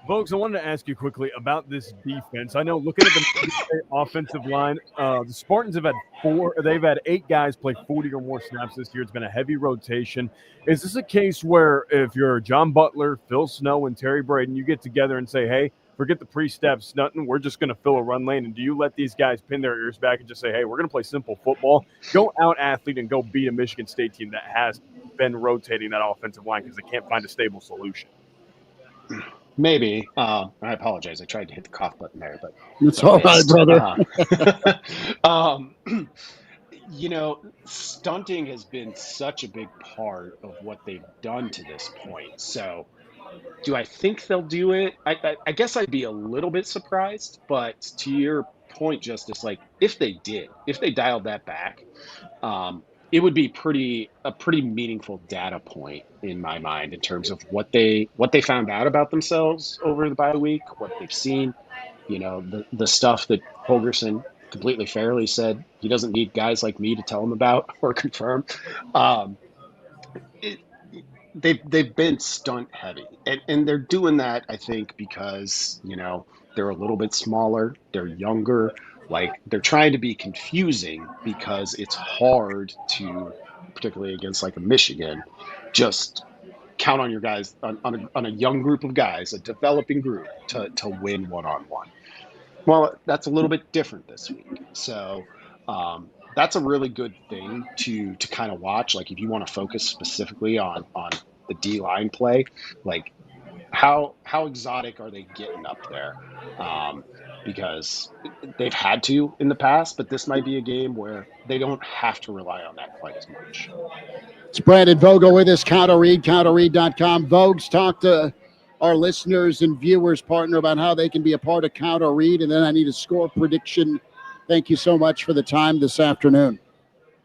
Folks, I wanted to ask you quickly about this defense. I know looking at the offensive line, the Spartans have had 8 guys play 40 or more snaps this year. It's been a heavy rotation. Is this a case where if you're John Butler, Phil Snow, and Terry Braden, you get together and say, hey, forget the pre-steps, nothing, we're just going to fill a run lane? And do you let these guys pin their ears back and just say, hey, we're going to play simple football, go out athlete and go beat a Michigan State team that has been rotating that offensive line because they can't find a stable solution? Maybe. I apologize. I tried to hit the cough button there, but it's all right, brother. Stunting has been such a big part of what they've done to this point. So do I think they'll do it? I guess I'd be a little bit surprised, but to your point, Justice, like if they dialed that back, it would be a pretty meaningful data point in my mind in terms of what they found out about themselves over the bye week, what they've seen, the stuff that Holgerson completely fairly said he doesn't need guys like me to tell him about or confirm. They've been stunt heavy, and they're doing that, I think, because they're a little bit smaller, they're younger. Like they're trying to be confusing because it's hard to, particularly against like a Michigan, just count on your guys on a young group of guys, a developing group to win one-on-one. Well, that's a little bit different this week. So that's a really good thing to kind of watch. Like if you want to focus specifically on the D-line play, like how exotic are they getting up there? Because they've had to in the past, but this might be a game where they don't have to rely on that quite as much. It's Brandon Vogel with us, counterread, counterread.com. Vogues, talk to our listeners and viewers, partner, about how they can be a part of Counter Read. And then I need a score prediction. Thank you so much for the time this afternoon.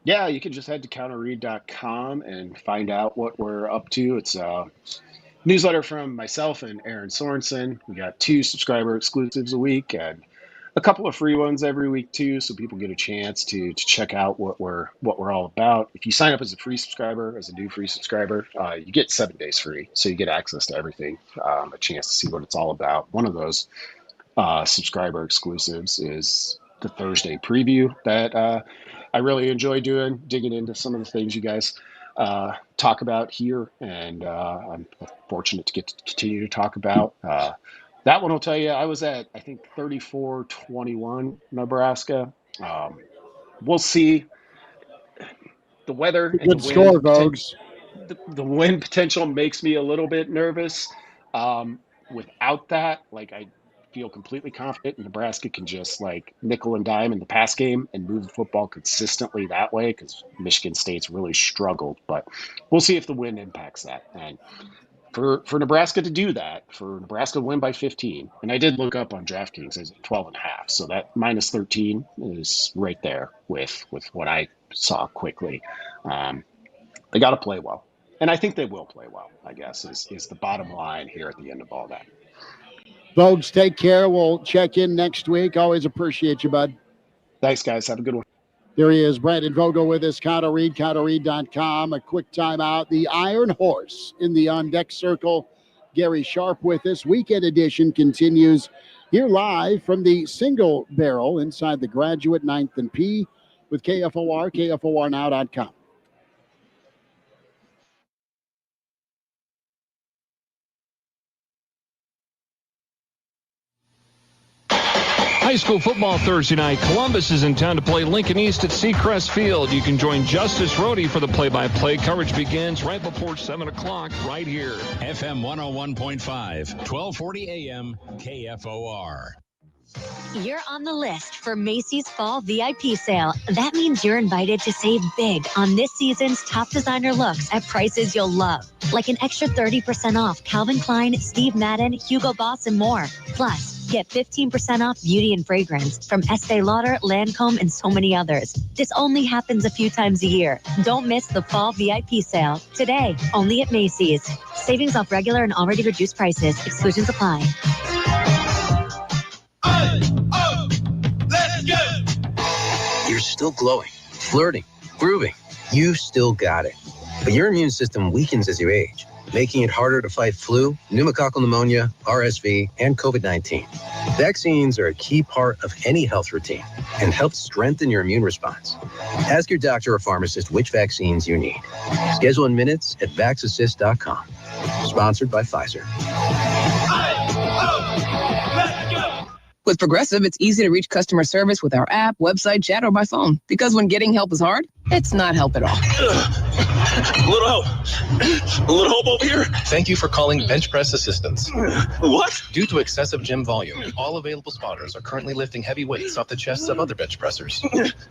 Yeah, you can just head to counterread.com and find out what we're up to. It's a newsletter from myself and Aaron Sorensen. We got 2 subscriber exclusives a week and a couple of free ones every week too, so people get a chance to check out what we're all about. If you sign up as a free subscriber, as a new free subscriber, you get 7 days free, so you get access to everything, a chance to see what it's all about. One of those subscriber exclusives is the Thursday preview that I really enjoy doing, digging into some of the things you guys talk about here, and I'm fortunate to get to continue to talk about. That one will tell you I was at, I think, 34-21 Nebraska. We'll see. The weather and good score, Vogues. The win potential makes me a little bit nervous. Without that, like I feel completely confident Nebraska can just like nickel and dime in the pass game and move the football consistently that way, because Michigan State's really struggled. But we'll see if the win impacts that. And for Nebraska to do that, for Nebraska to win by 15, and I did look up on DraftKings, it's 12.5, so that minus 13 is right there with what I saw quickly. They got to play well. And I think they will play well, I guess, is the bottom line here at the end of all that. Folks, take care. We'll check in next week. Always appreciate you, bud. Thanks, guys. Have a good one. There he is, Brandon Vogel with us, ConnellReed.com. A quick timeout. The Iron Horse in the on-deck circle. Gary Sharp with us. Weekend edition continues here live from the Single Barrel inside the Graduate 9th and P with KFOR, KFORnow.com. High school football Thursday night. Columbus is in town to play Lincoln East at Seacrest Field. You can join Justice Rohde for the play-by-play. Coverage begins right before 7 o'clock right here. FM 101.5, 1240 AM, KFOR. You're on the list for Macy's Fall VIP Sale. That means you're invited to save big on this season's top designer looks at prices you'll love. Like an extra 30% off Calvin Klein, Steve Madden, Hugo Boss, and more. Plus, get 15% off beauty and fragrance from Estee Lauder, Lancome, and so many others. This only happens a few times a year. Don't miss the Fall VIP Sale. Today, only at Macy's. Savings off regular and already reduced prices. Exclusions apply. Let's go! You're still glowing, flirting, grooving. You still got it. But your immune system weakens as you age, making it harder to fight flu, pneumococcal pneumonia, RSV, and COVID-19. Vaccines are a key part of any health routine and help strengthen your immune response. Ask your doctor or pharmacist which vaccines you need. Schedule in minutes at vaxassist.com. Sponsored by Pfizer. With Progressive, it's easy to reach customer service with our app, website, chat, or by phone. Because when getting help is hard, it's not help at all. A little help. A little help over here. Thank you for calling Bench Press Assistance. What? Due to excessive gym volume, all available spotters are currently lifting heavy weights off the chests of other bench pressers.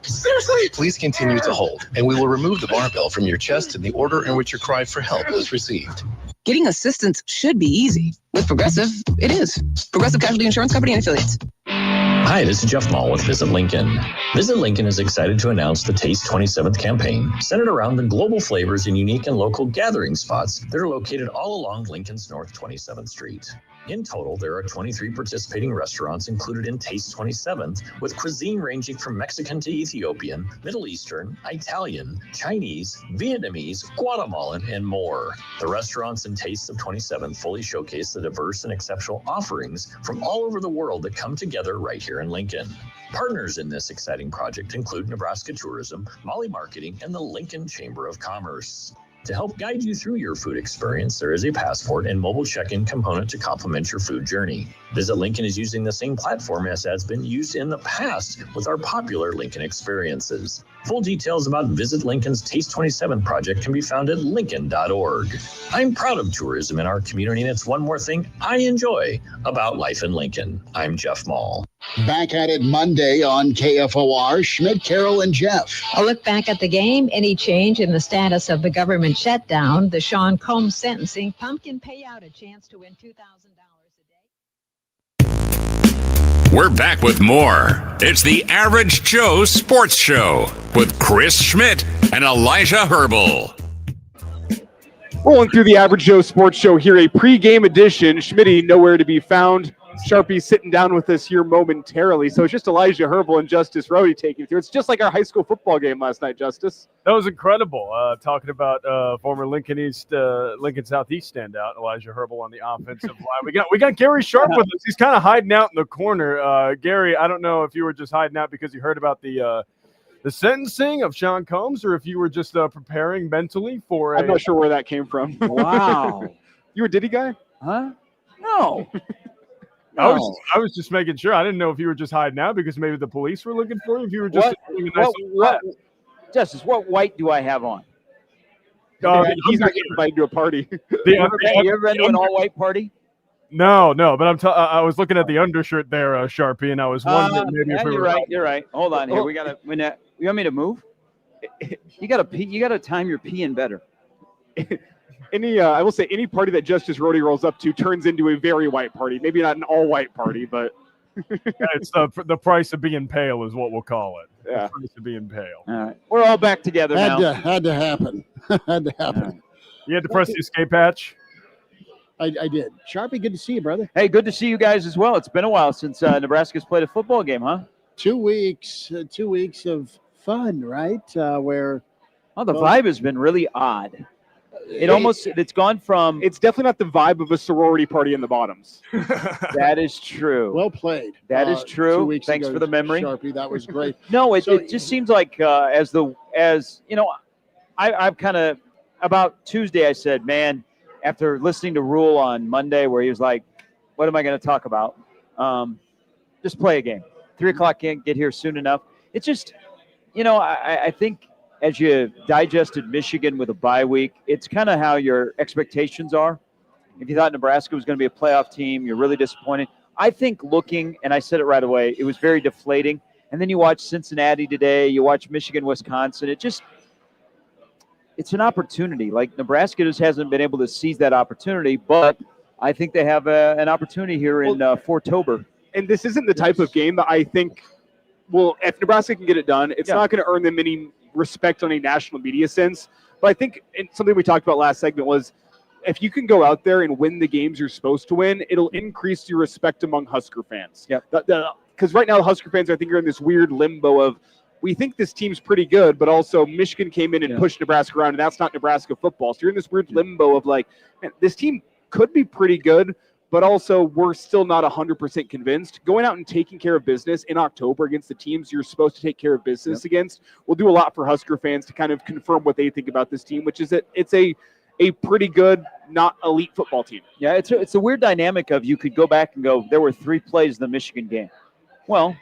Seriously? Please continue to hold, and we will remove the barbell from your chest in the order in which your cry for help was received. Getting assistance should be easy. With Progressive, it is. Progressive Casualty Insurance Company and Affiliates. Hi, this is Jeff Mall with Visit Lincoln. Visit Lincoln is excited to announce the Taste 27th campaign, centered around the global flavors and unique and local gathering spots that are located all along Lincoln's North 27th Street. In total, there are 23 participating restaurants included in Taste 27th, with cuisine ranging from Mexican to Ethiopian, Middle Eastern, Italian, Chinese, Vietnamese, Guatemalan, and more. The restaurants and Tastes of 27th fully showcase the diverse and exceptional offerings from all over the world that come together right here in Lincoln. Partners in this exciting project include Nebraska Tourism, Molly Marketing, and the Lincoln Chamber of Commerce. To help guide you through your food experience, there is a passport and mobile check-in component to complement your food journey. Visit Lincoln is using the same platform as has been used in the past with our popular Lincoln experiences. Full details about Visit Lincoln's Taste 27 project can be found at lincoln.org. I'm proud of tourism in our community, and it's one more thing I enjoy about life in Lincoln. I'm Jeff Mall. Back at it Monday on KFOR, Schmidt, Carol, and Jeff. A look back at the game, any change in the status of the government shutdown, the Sean Combs sentencing, pumpkin payout, a chance to win $2,000 a day. We're back with more. It's the Average Joe Sports Show with Chris Schmidt and Elijah Herbal. Rolling through the Average Joe Sports Show here, a pregame edition. Schmitty nowhere to be found. Sharpie sitting down with us here momentarily. So it's just Elijah Herbal and Justice Rohde taking you through. It's just like our high school football game last night, Justice. That was incredible. Talking about former Lincoln Southeast standout Elijah Herbal on the offensive line. We got Gary Sharp with us. He's kind of hiding out in the corner. Gary, I don't know if you were just hiding out because you heard about the sentencing of Sean Combs, or if you were just preparing mentally for. I'm not sure where that came from. Wow. You a Diddy guy? Huh? No. I was just making sure. I didn't know if you were just hiding out because maybe the police were looking for you. If you were just Justice, what white do I have on? He's not getting invited to a party. You ever been to an all-white party? No, but I was looking at the undershirt there, Sharpie, and I was wondering maybe if we were. You're right. Hold on here. You want me to move? You gotta time your peeing better. I will say any party that Justice Rohde rolls up to turns into a very white party. Maybe not an all-white party, but it's the price of being pale is what we'll call it. Yeah, the price of being pale. All right, we're all back together now. Had to happen. Had to happen. You had to press the escape hatch? I did. Sharpie, good to see you, brother. Hey, good to see you guys as well. It's been a while since Nebraska's played a football game, huh? 2 weeks. 2 weeks of fun, right? Where the vibe has been really odd. It's gone from. It's definitely not the vibe of a sorority party in the bottoms. That is true. Well played. That is true. 2 weeks Thanks ago, for the memory, Sharpie. That was great. No, it just seems like as you know, I've kind of about Tuesday I said, man, after listening to Rule on Monday where he was like, what am I going to talk about? Just play a game. 3 o'clock can't get here soon enough. It's just, I think as you digested Michigan with a bye week, it's kind of how your expectations are. If you thought Nebraska was going to be a playoff team, you're really disappointed. I think and I said it right away, it was very deflating. And then you watch Cincinnati today, you watch Michigan, Wisconsin. It's an opportunity. Like Nebraska just hasn't been able to seize that opportunity, but I think they have an opportunity here in October. And this isn't the type of game that I think, if Nebraska can get it done, it's not going to earn them any respect on a national media sense. But I think something we talked about last segment was if you can go out there and win the games you're supposed to win, it'll increase your respect among Husker fans. Yeah. Because right now the Husker fans, I think, are in this weird limbo of, we think this team's pretty good, but also Michigan came in and pushed Nebraska around, and that's not Nebraska football. So you're in this weird limbo of like, man, this team could be pretty good, but also we're still not 100% convinced. Going out and taking care of business in October against the teams you're supposed to take care of business against will do a lot for Husker fans to kind of confirm what they think about this team, which is that it's a pretty good, not elite football team. Yeah, it's a weird dynamic of you could go back and go, there were 3 plays in the Michigan game. Well,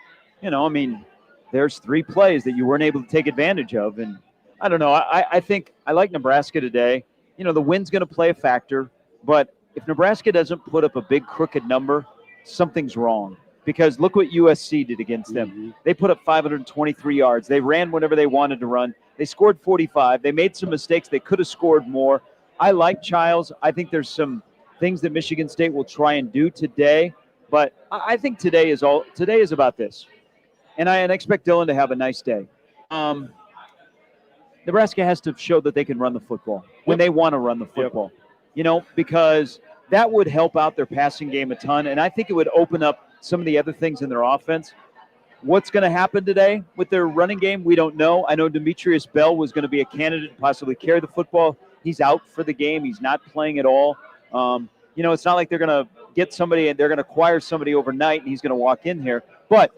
there's 3 plays that you weren't able to take advantage of. And I don't know. I think I like Nebraska today. The win's going to play a factor, but if Nebraska doesn't put up a big crooked number, something's wrong. Because look what USC did against them. Mm-hmm. They put up 523 yards. They ran whenever they wanted to run. They scored 45. They made some mistakes. They could have scored more. I like Childs. I think there's some things that Michigan State will try and do today. But I think today is about this. And I expect Dylan to have a nice day. Nebraska has to show that they can run the football when they want to run the football. Because that would help out their passing game a ton. And I think it would open up some of the other things in their offense. What's going to happen today with their running game, we don't know. I know Demetrius Bell was going to be a candidate to possibly carry the football. He's out for the game. He's not playing at all. It's not like they're going to get somebody and they're going to acquire somebody overnight and he's going to walk in here. But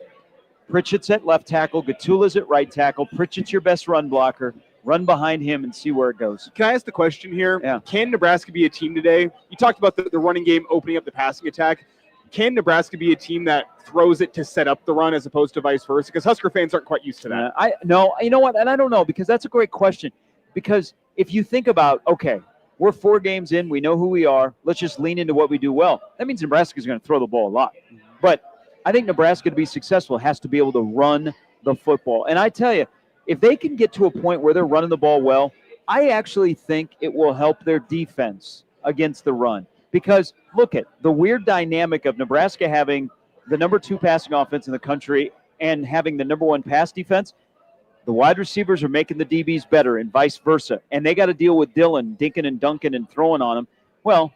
Pritchett's at left tackle. Gatula's at right tackle. Pritchett's your best run blocker. Run behind him and see where it goes. Can I ask the question here? Yeah. Can Nebraska be a team today? You talked about the running game opening up the passing attack. Can Nebraska be a team that throws it to set up the run as opposed to vice versa? Because Husker fans aren't quite used to that. No, you know what? And I don't know, because that's a great question. Because if you think about, okay, we're 4 games in, we know who we are, let's just lean into what we do well. That means Nebraska's going to throw the ball a lot. But I think Nebraska, to be successful, has to be able to run the football. And I tell you, if they can get to a point where they're running the ball well, I actually think it will help their defense against the run. Because look at the weird dynamic of Nebraska having the number 2 passing offense in the country and having the number 1 pass defense. The wide receivers are making the DBs better and vice versa. And they got to deal with Dylan dinking and dunking and throwing on them. Well,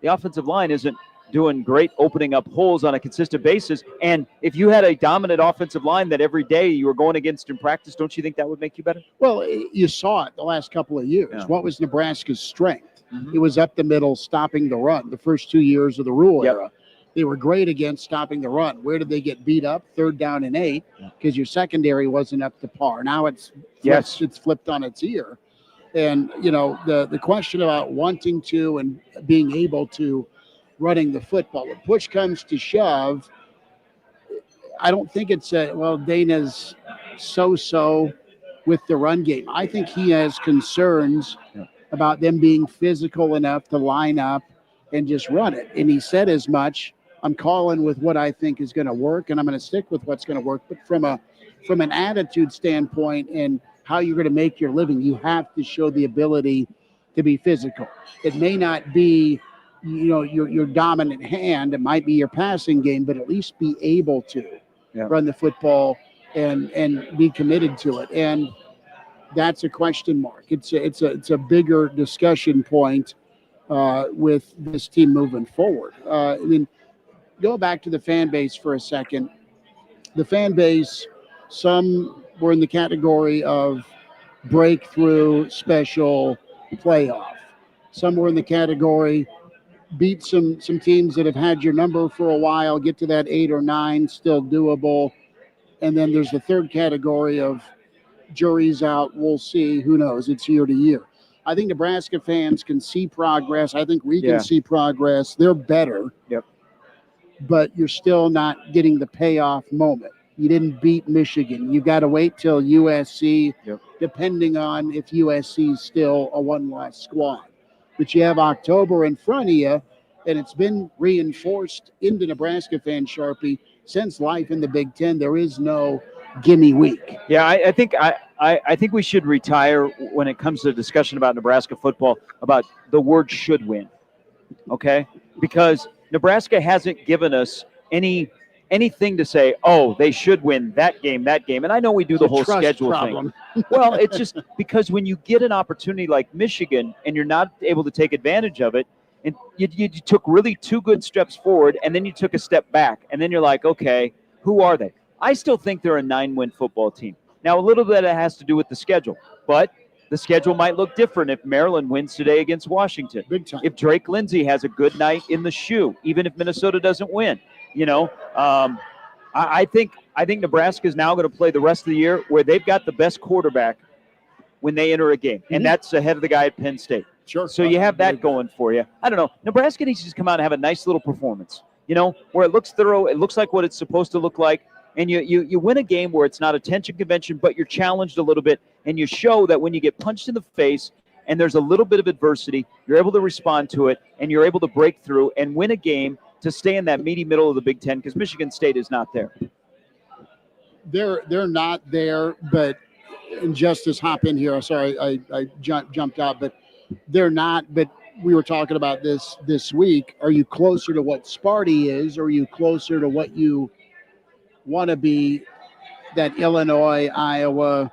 the offensive line isn't doing great opening up holes on a consistent basis. And if you had a dominant offensive line that every day you were going against in practice, don't you think that would make you better? Well, you saw it the last couple of years. Yeah. What was Nebraska's strength? Mm-hmm. It was up the middle, stopping the run. The first 2 years of the Rule era, they were great against stopping the run. Where did they get beat up? 3rd down and 8, because your secondary wasn't up to par. Now it's flipped on its ear. And, the question about wanting to and being able to running the football. When push comes to shove, I don't think it's Dana's so-so with the run game. I think he has concerns about them being physical enough to line up and just run it. And he said as much. I'm calling with what I think is going to work, and I'm going to stick with what's going to work. But from an attitude standpoint and how you're going to make your living, you have to show the ability to be physical. It may not be your dominant hand. It might be your passing game, but at least be able to run the football and be committed to it. And that's a question mark. It's a bigger discussion point with this team moving forward. I mean, go back to the fan base for a second. The fan base, some were in the category of breakthrough special playoff. Some were in the category beat some teams that have had your number for a while, get to that 8 or 9, still doable. And then there's the third category of jury's out, we'll see, who knows, it's year to year. I think Nebraska fans can see progress. I think we can see progress. They're better. Yep. But you're still not getting the payoff moment. You didn't beat Michigan. You've got to wait till USC, depending on if USC is still a one-loss squad. But you have October in front of you, and it's been reinforced into Nebraska fans, Sharpie, since life in the Big Ten. There is no gimme week. Yeah, I think we should retire when it comes to the discussion about Nebraska football about the word should win. Okay? Because Nebraska hasn't given us anything to say, oh, they should win that game. And I know we do the whole schedule thing. Well, it's just because when you get an opportunity like Michigan and you're not able to take advantage of it, and you took really 2 good steps forward, and then you took a step back, and then you're like, okay, who are they? I still think they're a 9-win football team. Now, a little bit of it has to do with the schedule, but the schedule might look different if Maryland wins today against Washington. Big time. If Drake Lindsay has a good night in the shoe, even if Minnesota doesn't win. I think Nebraska is now going to play the rest of the year where they've got the best quarterback when they enter a game, and that's ahead of the guy at Penn State. Sure. So you have that going for you. I don't know. Nebraska needs to just come out and have a nice little performance, where it looks thorough, it looks like what it's supposed to look like, and you win a game where it's not a tension convention, but you're challenged a little bit, and you show that when you get punched in the face and there's a little bit of adversity, you're able to respond to it, and you're able to break through and win a game to stay in that meaty middle of the Big Ten, because Michigan State is not there. They're not there, but and Justice hop in here. Sorry, I jumped out, but they're not. But we were talking about this week. Are you closer to what Sparty is, or are you closer to what you want to be, that Illinois, Iowa,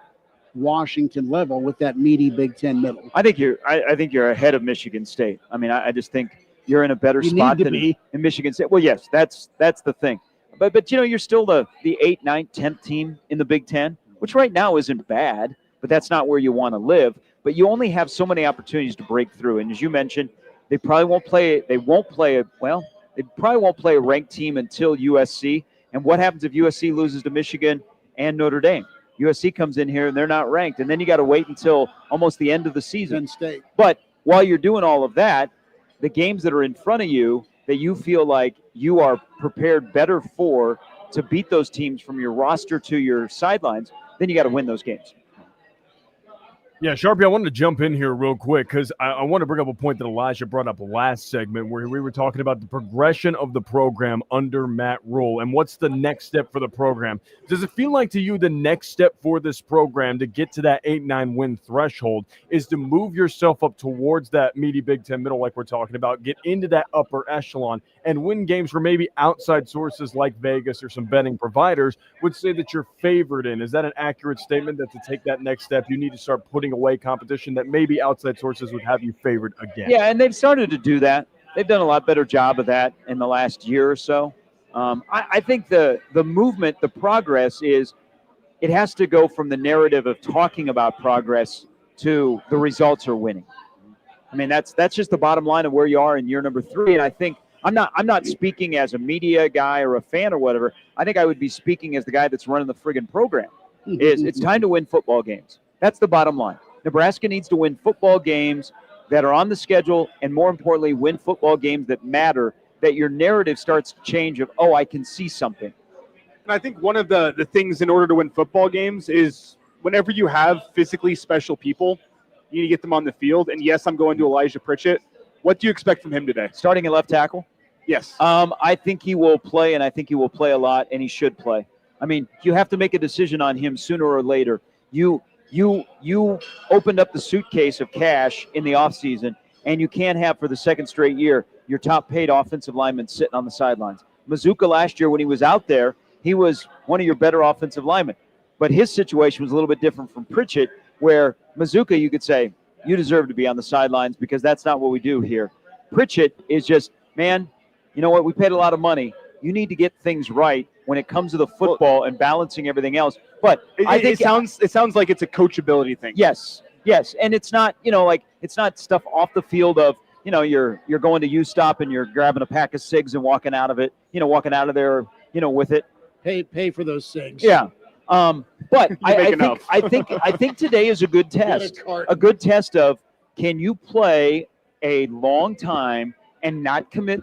Washington level with that meaty Big Ten middle? I think you're ahead of Michigan State. I mean, I just think you're in a better spot than in Michigan State. Well, yes, that's the thing. But you're still the 8th, 9th, 10th team in the Big Ten, which right now isn't bad, but that's not where you want to live. But you only have so many opportunities to break through. And as you mentioned, they probably won't play a ranked team until USC. And what happens if USC loses to Michigan and Notre Dame? USC comes in here and they're not ranked. And then you got to wait until almost the end of the season. Penn State. But while you're doing all of that, the games that are in front of you that you feel like you are prepared better for to beat those teams from your roster to your sidelines, then you got to win those games. Yeah, Sharpie, I wanted to jump in here real quick because I want to bring up a point that Elijah brought up last segment where we were talking about the progression of the program under Matt Rule and what's the next step for the program. Does it feel like to you the next step for this program to get to that 8-9 win threshold is to move yourself up towards that meaty Big Ten middle like we're talking about, get into that upper echelon and win games where maybe outside sources like Vegas or some betting providers would say that you're favored in? Is that an accurate statement that to take that next step you need to start putting away competition that maybe outside sources would have you favored again? Yeah, and they've started to do that. They've done a lot better job of that in the last year or so. I think the movement, the progress is it has to go from the narrative of talking about progress to the results are winning. I mean, that's just the bottom line of where you are in year number 3. And I think I'm not speaking as a media guy or a fan or whatever. I think I would be speaking as the guy that's running the friggin' program. It's time to win football games. That's the bottom line. Nebraska needs to win football games that are on the schedule, and more importantly, win football games that matter, that your narrative starts to change of, oh, I can see something. And I think one of the things in order to win football games is whenever you have physically special people, you need to get them on the field. And yes, I'm going to Elijah Pritchett. What do you expect from him today? Starting at left tackle? Yes. I think he will play, and I think he will play a lot, and he should play. I mean, you have to make a decision on him sooner or later. You opened up the suitcase of cash in the offseason, and you can't have for the second straight year your top-paid offensive lineman sitting on the sidelines. Mazuka last year when he was out there, he was one of your better offensive linemen. But his situation was a little bit different from Pritchett where Mazuka, you could say, you deserve to be on the sidelines because that's not what we do here. Pritchett is just, man, you know what? We paid a lot of money. You need to get things right when it comes to the football and balancing everything else. But I think it sounds like it's a coachability thing. Yes, and it's not, like it's not stuff off the field of, you're going to U-Stop and you're grabbing a pack of cigs and walking out of there, with it. Pay for those cigs. Yeah. But I think today is a good test. A good test of, can you play a long time and not commit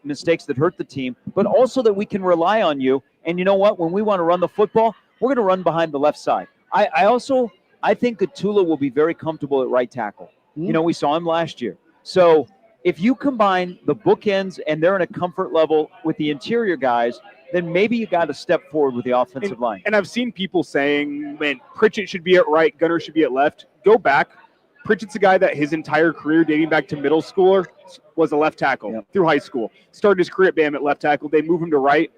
mistakes that hurt the team, but also that we can rely on you. And you know what? When we want to run the football, we're going to run behind the left side. I think Gatula will be very comfortable at right tackle. We saw him last year. So if you combine the bookends and they're in a comfort level with the interior guys, then maybe you got to step forward with the offensive line. And I've seen people saying, man, Pritchett should be at right, Gunner should be at left. Go back. Pritchett's a guy that his entire career, dating back to middle school, was a left tackle through high school. Started his career at BAM at left tackle. They move him to right.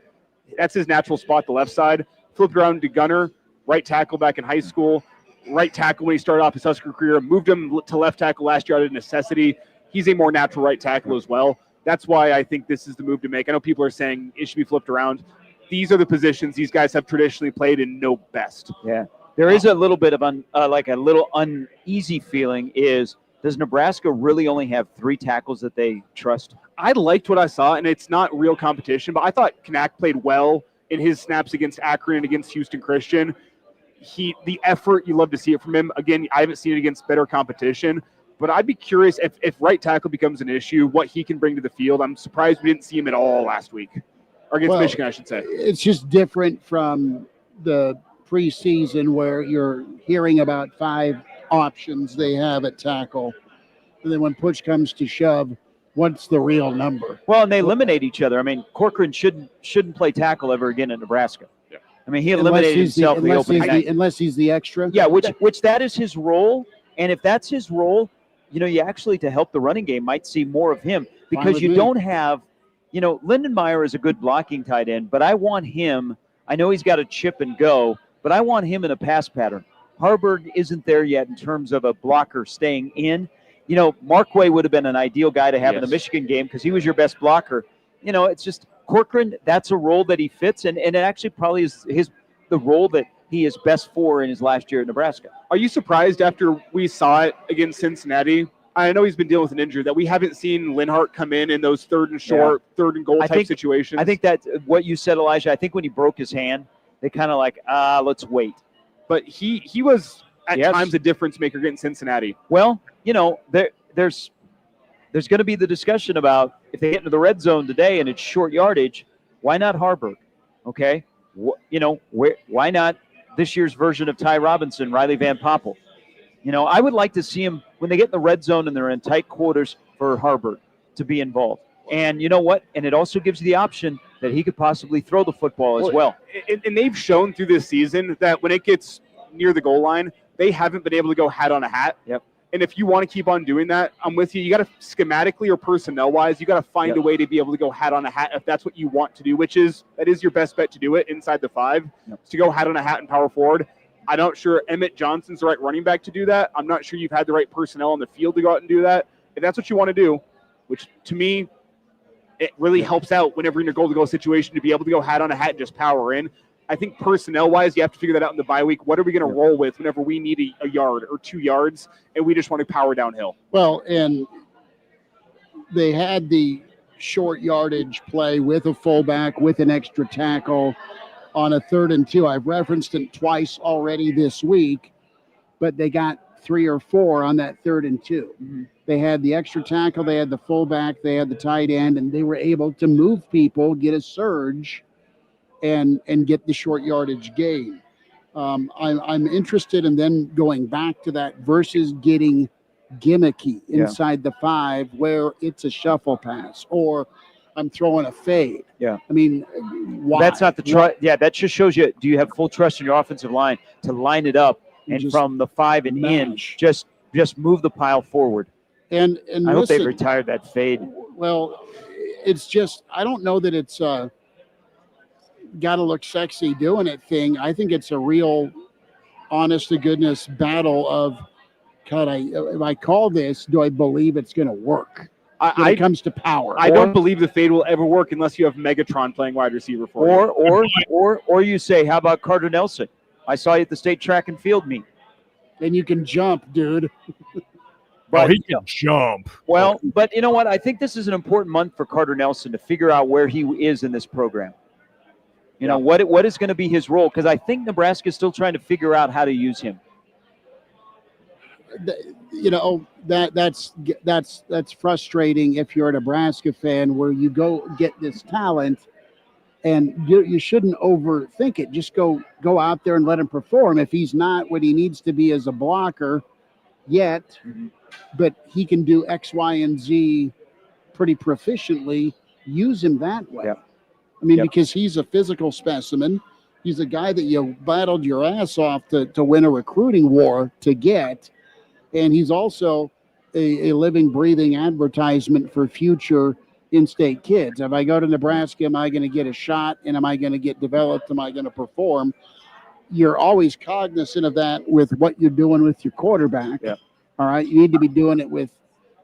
That's his natural spot, the left side. Flipped around to Gunner, right tackle back in high school. Right tackle when he started off his Husker career. Moved him to left tackle last year out of necessity. He's a more natural right tackle as well. That's why I think this is the move to make. I know people are saying it should be flipped around. These are the positions these guys have traditionally played and know best. Yeah. There is a little bit of a little uneasy feeling is, does Nebraska really only have 3 tackles that they trust? I liked what I saw, and it's not real competition, but I thought Knack played well in his snaps against Akron and against Houston Christian. The effort, you love to see it from him. Again, I haven't seen it against better competition, but I'd be curious if right tackle becomes an issue, what he can bring to the field. I'm surprised we didn't see him at all last week, or against Michigan, I should say. It's just different from the preseason where you're hearing about 5 options they have at tackle. And then when push comes to shove, what's the real number? Well, and they eliminate each other. I mean, Corcoran shouldn't play tackle ever again in Nebraska. Yeah. I mean, he eliminated himself in the opening night. Unless he's the extra? Yeah, which that is his role. And if that's his role, you actually, to help the running game, might see more of him because you don't have, Lindenmeyer is a good blocking tight end, but I want him, I know he's got to chip and go, but I want him in a pass pattern. Harburg isn't there yet in terms of a blocker staying in. Markway would have been an ideal guy to have in the Michigan game because he was your best blocker. It's just Corcoran, that's a role that he fits, and it actually probably is the role that he is best for in his last year at Nebraska. Are you surprised after we saw it against Cincinnati? I know he's been dealing with an injury that we haven't seen Linhart come in those third and short, third and goal type situations. I think that what you said, Elijah, I think when he broke his hand, they kind of let's wait. But he was at times a difference maker getting Cincinnati. Well, there's going to be the discussion about if they get into the red zone today and it's short yardage, why not Harburg? Okay, why not this year's version of Ty Robinson, Riley Van Poppel? I would like to see him when they get in the red zone and they're in tight quarters for Harburg to be involved. And you know what? And it also gives you the option that he could possibly throw the football as well. And they've shown through this season that when it gets near the goal line, they haven't been able to go hat on a hat. Yep. And if you want to keep on doing that, I'm with you. You got to schematically or personnel-wise, you got to find a way to be able to go hat on a hat if that's what you want to do, that is your best bet to do it inside the 5, to go hat on a hat and power forward. I'm not sure Emmett Johnson's the right running back to do that. I'm not sure you've had the right personnel on the field to go out and do that. If that's what you want to do, which to me, it really helps out whenever you're in a goal-to-goal situation to be able to go hat on a hat and just power in. I think personnel-wise, you have to figure that out in the bye week. What are we going to roll with whenever we need a yard or 2 yards and we just want to power downhill? Well, and they had the short yardage play with a fullback, with an extra tackle on a 3rd and 2. I've referenced it twice already this week, but they got 3 or 4 on that 3rd and 2. Mm-hmm. They had the extra tackle, they had the fullback, they had the tight end, and they were able to move people, get a surge, and get the short yardage gain. I'm interested in then going back to that versus getting gimmicky inside the 5 where it's a shuffle pass or I'm throwing a fade. Yeah. I mean, why? That's not the trust. Yeah, that just shows you, do you have full trust in your offensive line to line it up and from the 5 and in, just move the pile forward. And I hope they've retired that fade. Well, it's just, I don't know that it's got to look sexy doing it thing. I think it's a real honest to goodness battle of, God, if I call this, do I believe it's going to work when it comes to power? I don't believe the fade will ever work unless you have Megatron playing wide receiver for you. Or you say, how about Carter Nelson? I saw you at the state track and field meet. And you can jump, dude. But he can jump. Well, but you know what? I think this is an important month for Carter Nelson to figure out where he is in this program. You know, what is going to be his role? Because I think Nebraska is still trying to figure out how to use him. You know, that's frustrating if you're a Nebraska fan, where you go get this talent and you shouldn't overthink it. Just go out there and let him perform. If he's not what he needs to be as a blocker yet, but he can do X, Y, and Z pretty proficiently, use him that way. I mean, because he's a physical specimen. He's a guy that you battled your ass off to win a recruiting war to get. And he's also a living, breathing advertisement for future in-state kids. If I go to Nebraska, am I going to get a shot? And am I going to get developed? Am I going to perform? You're always cognizant of that with what you're doing with your quarterback. All right. You need to be doing it with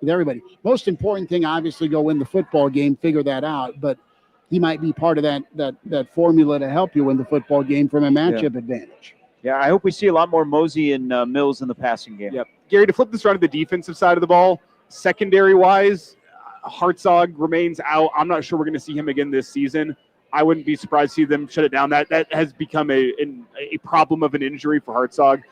everybody. Most important thing, obviously, go win the football game, figure that out. But he might be part of that formula to help you win the football game from a matchup advantage. Yeah, I hope we see a lot more Mosey and Mills in the passing game. Yep. Gary, to flip this around to the defensive side of the ball, secondary-wise, Hartzog remains out. I'm not sure we're going to see him again this season. I wouldn't be surprised to see them shut it down. That has become a problem of an injury for Hartzog.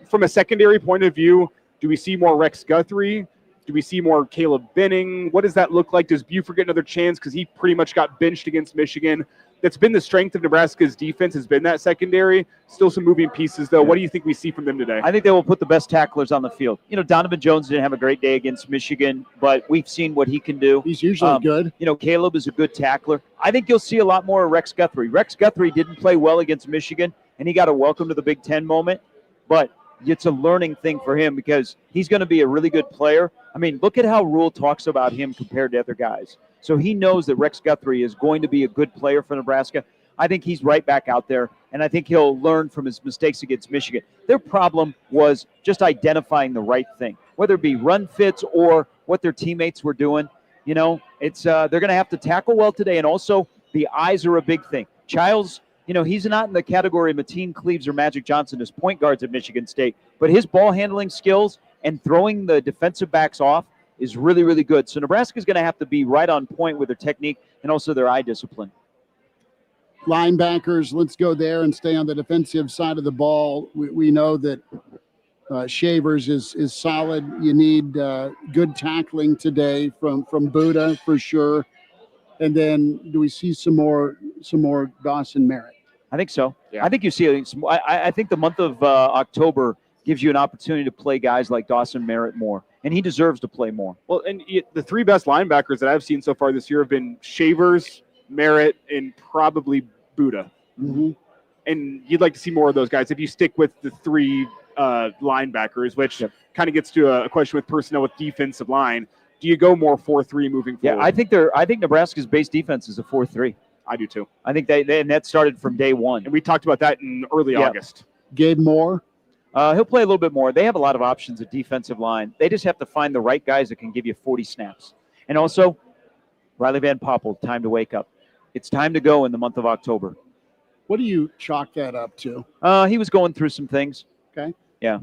From a secondary point of view, do we see more Rex Guthrie? Do we see more Caleb Benning? What does that look like? Does Buford get another chance? Because he pretty much got benched against Michigan. That's been the strength of Nebraska's defense, has been that secondary. Still some moving pieces, though. What do you think we see from them today? I think they will put the best tacklers on the field. You know, Donovan Jones didn't have a great day against Michigan, but we've seen what he can do. He's usually good. You know, Caleb is a good tackler. I think you'll see a lot more of Rex Guthrie. Rex Guthrie didn't play well against Michigan, and he got a welcome to the Big Ten moment, but it's a learning thing for him because he's going to be a really good player. I mean, look at how Rule talks about him compared to other guys. So he knows that Rex Guthrie is going to be a good player for Nebraska. I think he's right back out there, and I think he'll learn from his mistakes against Michigan. Their problem was just identifying the right thing, whether it be run fits or what their teammates were doing. You know, it's they're going to have to tackle well today, and also the eyes are a big thing. Childs, you know, he's not in the category of Mateen Cleaves or Magic Johnson as point guards at Michigan State, but his ball handling skills and throwing the defensive backs off is really, really good. So Nebraska's going to have to be right on point with their technique and also their eye discipline. Linebackers, let's go there and stay on the defensive side of the ball. We know that Shavers is solid. You need good tackling today from Buddha for sure. And then do we see some more Dawson Merritt? I think so. Yeah. I think you see some. I think the month of October gives you an opportunity to play guys like Dawson Merritt more, and he deserves to play more. Well, and the three best linebackers that I've seen so far this year have been Shavers, Merritt, and probably Buddha. Mm-hmm. And you'd like to see more of those guys if you stick with the three linebackers, which kind of gets to a question with personnel with defensive line. Do you go more 4-3 moving forward? Yeah, I think Nebraska's base defense is a 4-3. I do too. I think and that started from day one. And we talked about that in early August. Gabe Moore? He'll play a little bit more. They have a lot of options at defensive line. They just have to find the right guys that can give you 40 snaps. And also, Riley Van Poppel, time to wake up. It's time to go in the month of October. What do you chalk that up to? He was going through some things. Okay. Yeah.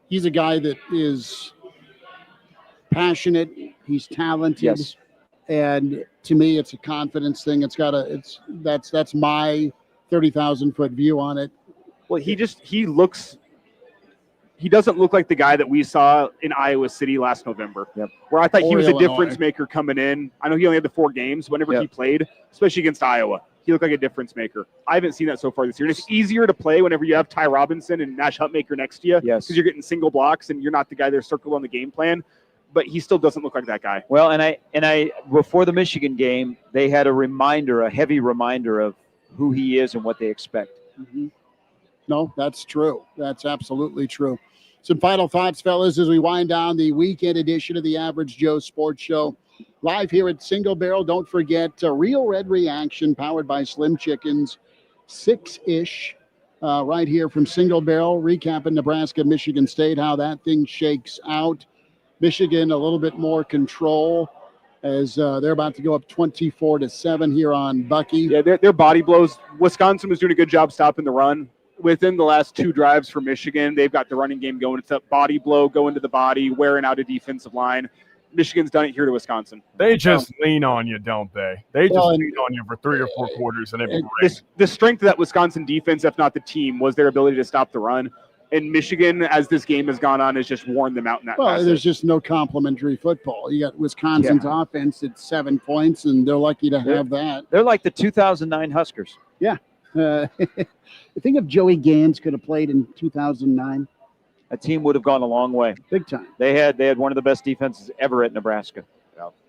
He's a guy that is passionate. He's talented. Yes. And to me, it's a confidence thing. That's my 30,000-foot view on it. Well, he doesn't look like the guy that we saw in Iowa City last November, where I thought he was a difference maker coming in. I know he only had the 4 games. Whenever he played, especially against Iowa, he looked like a difference maker. I haven't seen that so far this year. And it's easier to play whenever you have Ty Robinson and Nash Hutmaker next to you because you're getting single blocks and you're not the guy there circled on the game plan. But he still doesn't look like that guy. Well, and I before the Michigan game, they had a heavy reminder of who he is and what they expect. Mm-hmm. No, that's true. That's absolutely true. Some final thoughts, fellas, as we wind down the weekend edition of the Average Joe Sports Show. Live here at Single Barrel. Don't forget Real Red Reaction, powered by Slim Chickens, 6-ish. right here from Single Barrel, recapping Nebraska, Michigan State, how that thing shakes out. Michigan a little bit more control as they're about to go up 24-7 here on Bucky. Yeah, their body blows. Wisconsin was doing a good job stopping the run. Within the last 2 drives for Michigan, they've got the running game going. It's a body blow, go into the body, wearing out a defensive line. Michigan's done it here to Wisconsin. They just lean on you, don't they? They just lean on you for 3 or 4 quarters, and it'd be great. The strength of that Wisconsin defense, if not the team, was their ability to stop the run. And Michigan, as this game has gone on, has just worn them out in that passage. There's just no complimentary football. You got Wisconsin's offense at 7 points, and they're lucky to have that. They're like the 2009 Huskers. Yeah. Think if Joey Gans could have played in 2009. That team would have gone a long way. Big time. They had one of the best defenses ever at Nebraska.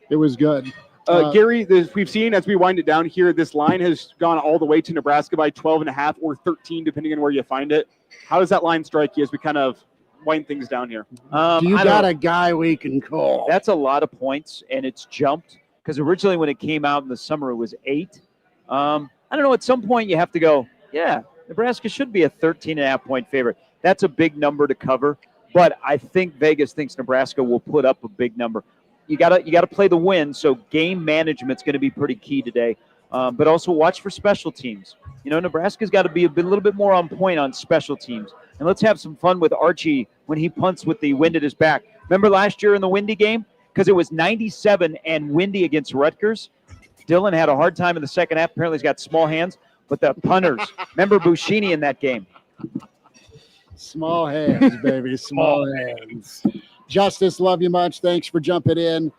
It was good. Gary, we've seen as we wind it down here, this line has gone all the way to Nebraska by 12.5 or 13, depending on where you find it. How does that line strike you as we kind of wind things down here? Do you got a guy we can call? That's a lot of points, and it's jumped because originally when it came out in the summer, it was 8. I don't know. At some point, you have to go, yeah, Nebraska should be a 13.5-point favorite. That's a big number to cover, but I think Vegas thinks Nebraska will put up a big number. You gotta play the win, so game management's going to be pretty key today. But also watch for special teams. Nebraska's got to be a little bit more on point on special teams. And let's have some fun with Archie when he punts with the wind at his back. Remember last year in the windy game? Because it was 97 and windy against Rutgers. Dylan had a hard time in the second half. Apparently he's got small hands. But the punters, remember Buschini in that game? Small hands, baby. Small hands. Justice, love you much. Thanks for jumping in.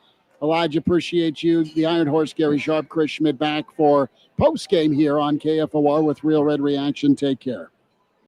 Elijah, appreciate you. The Iron Horse, Gary Sharp, Chris Schmidt back for post game here on KFOR with Real Red Reaction. Take care.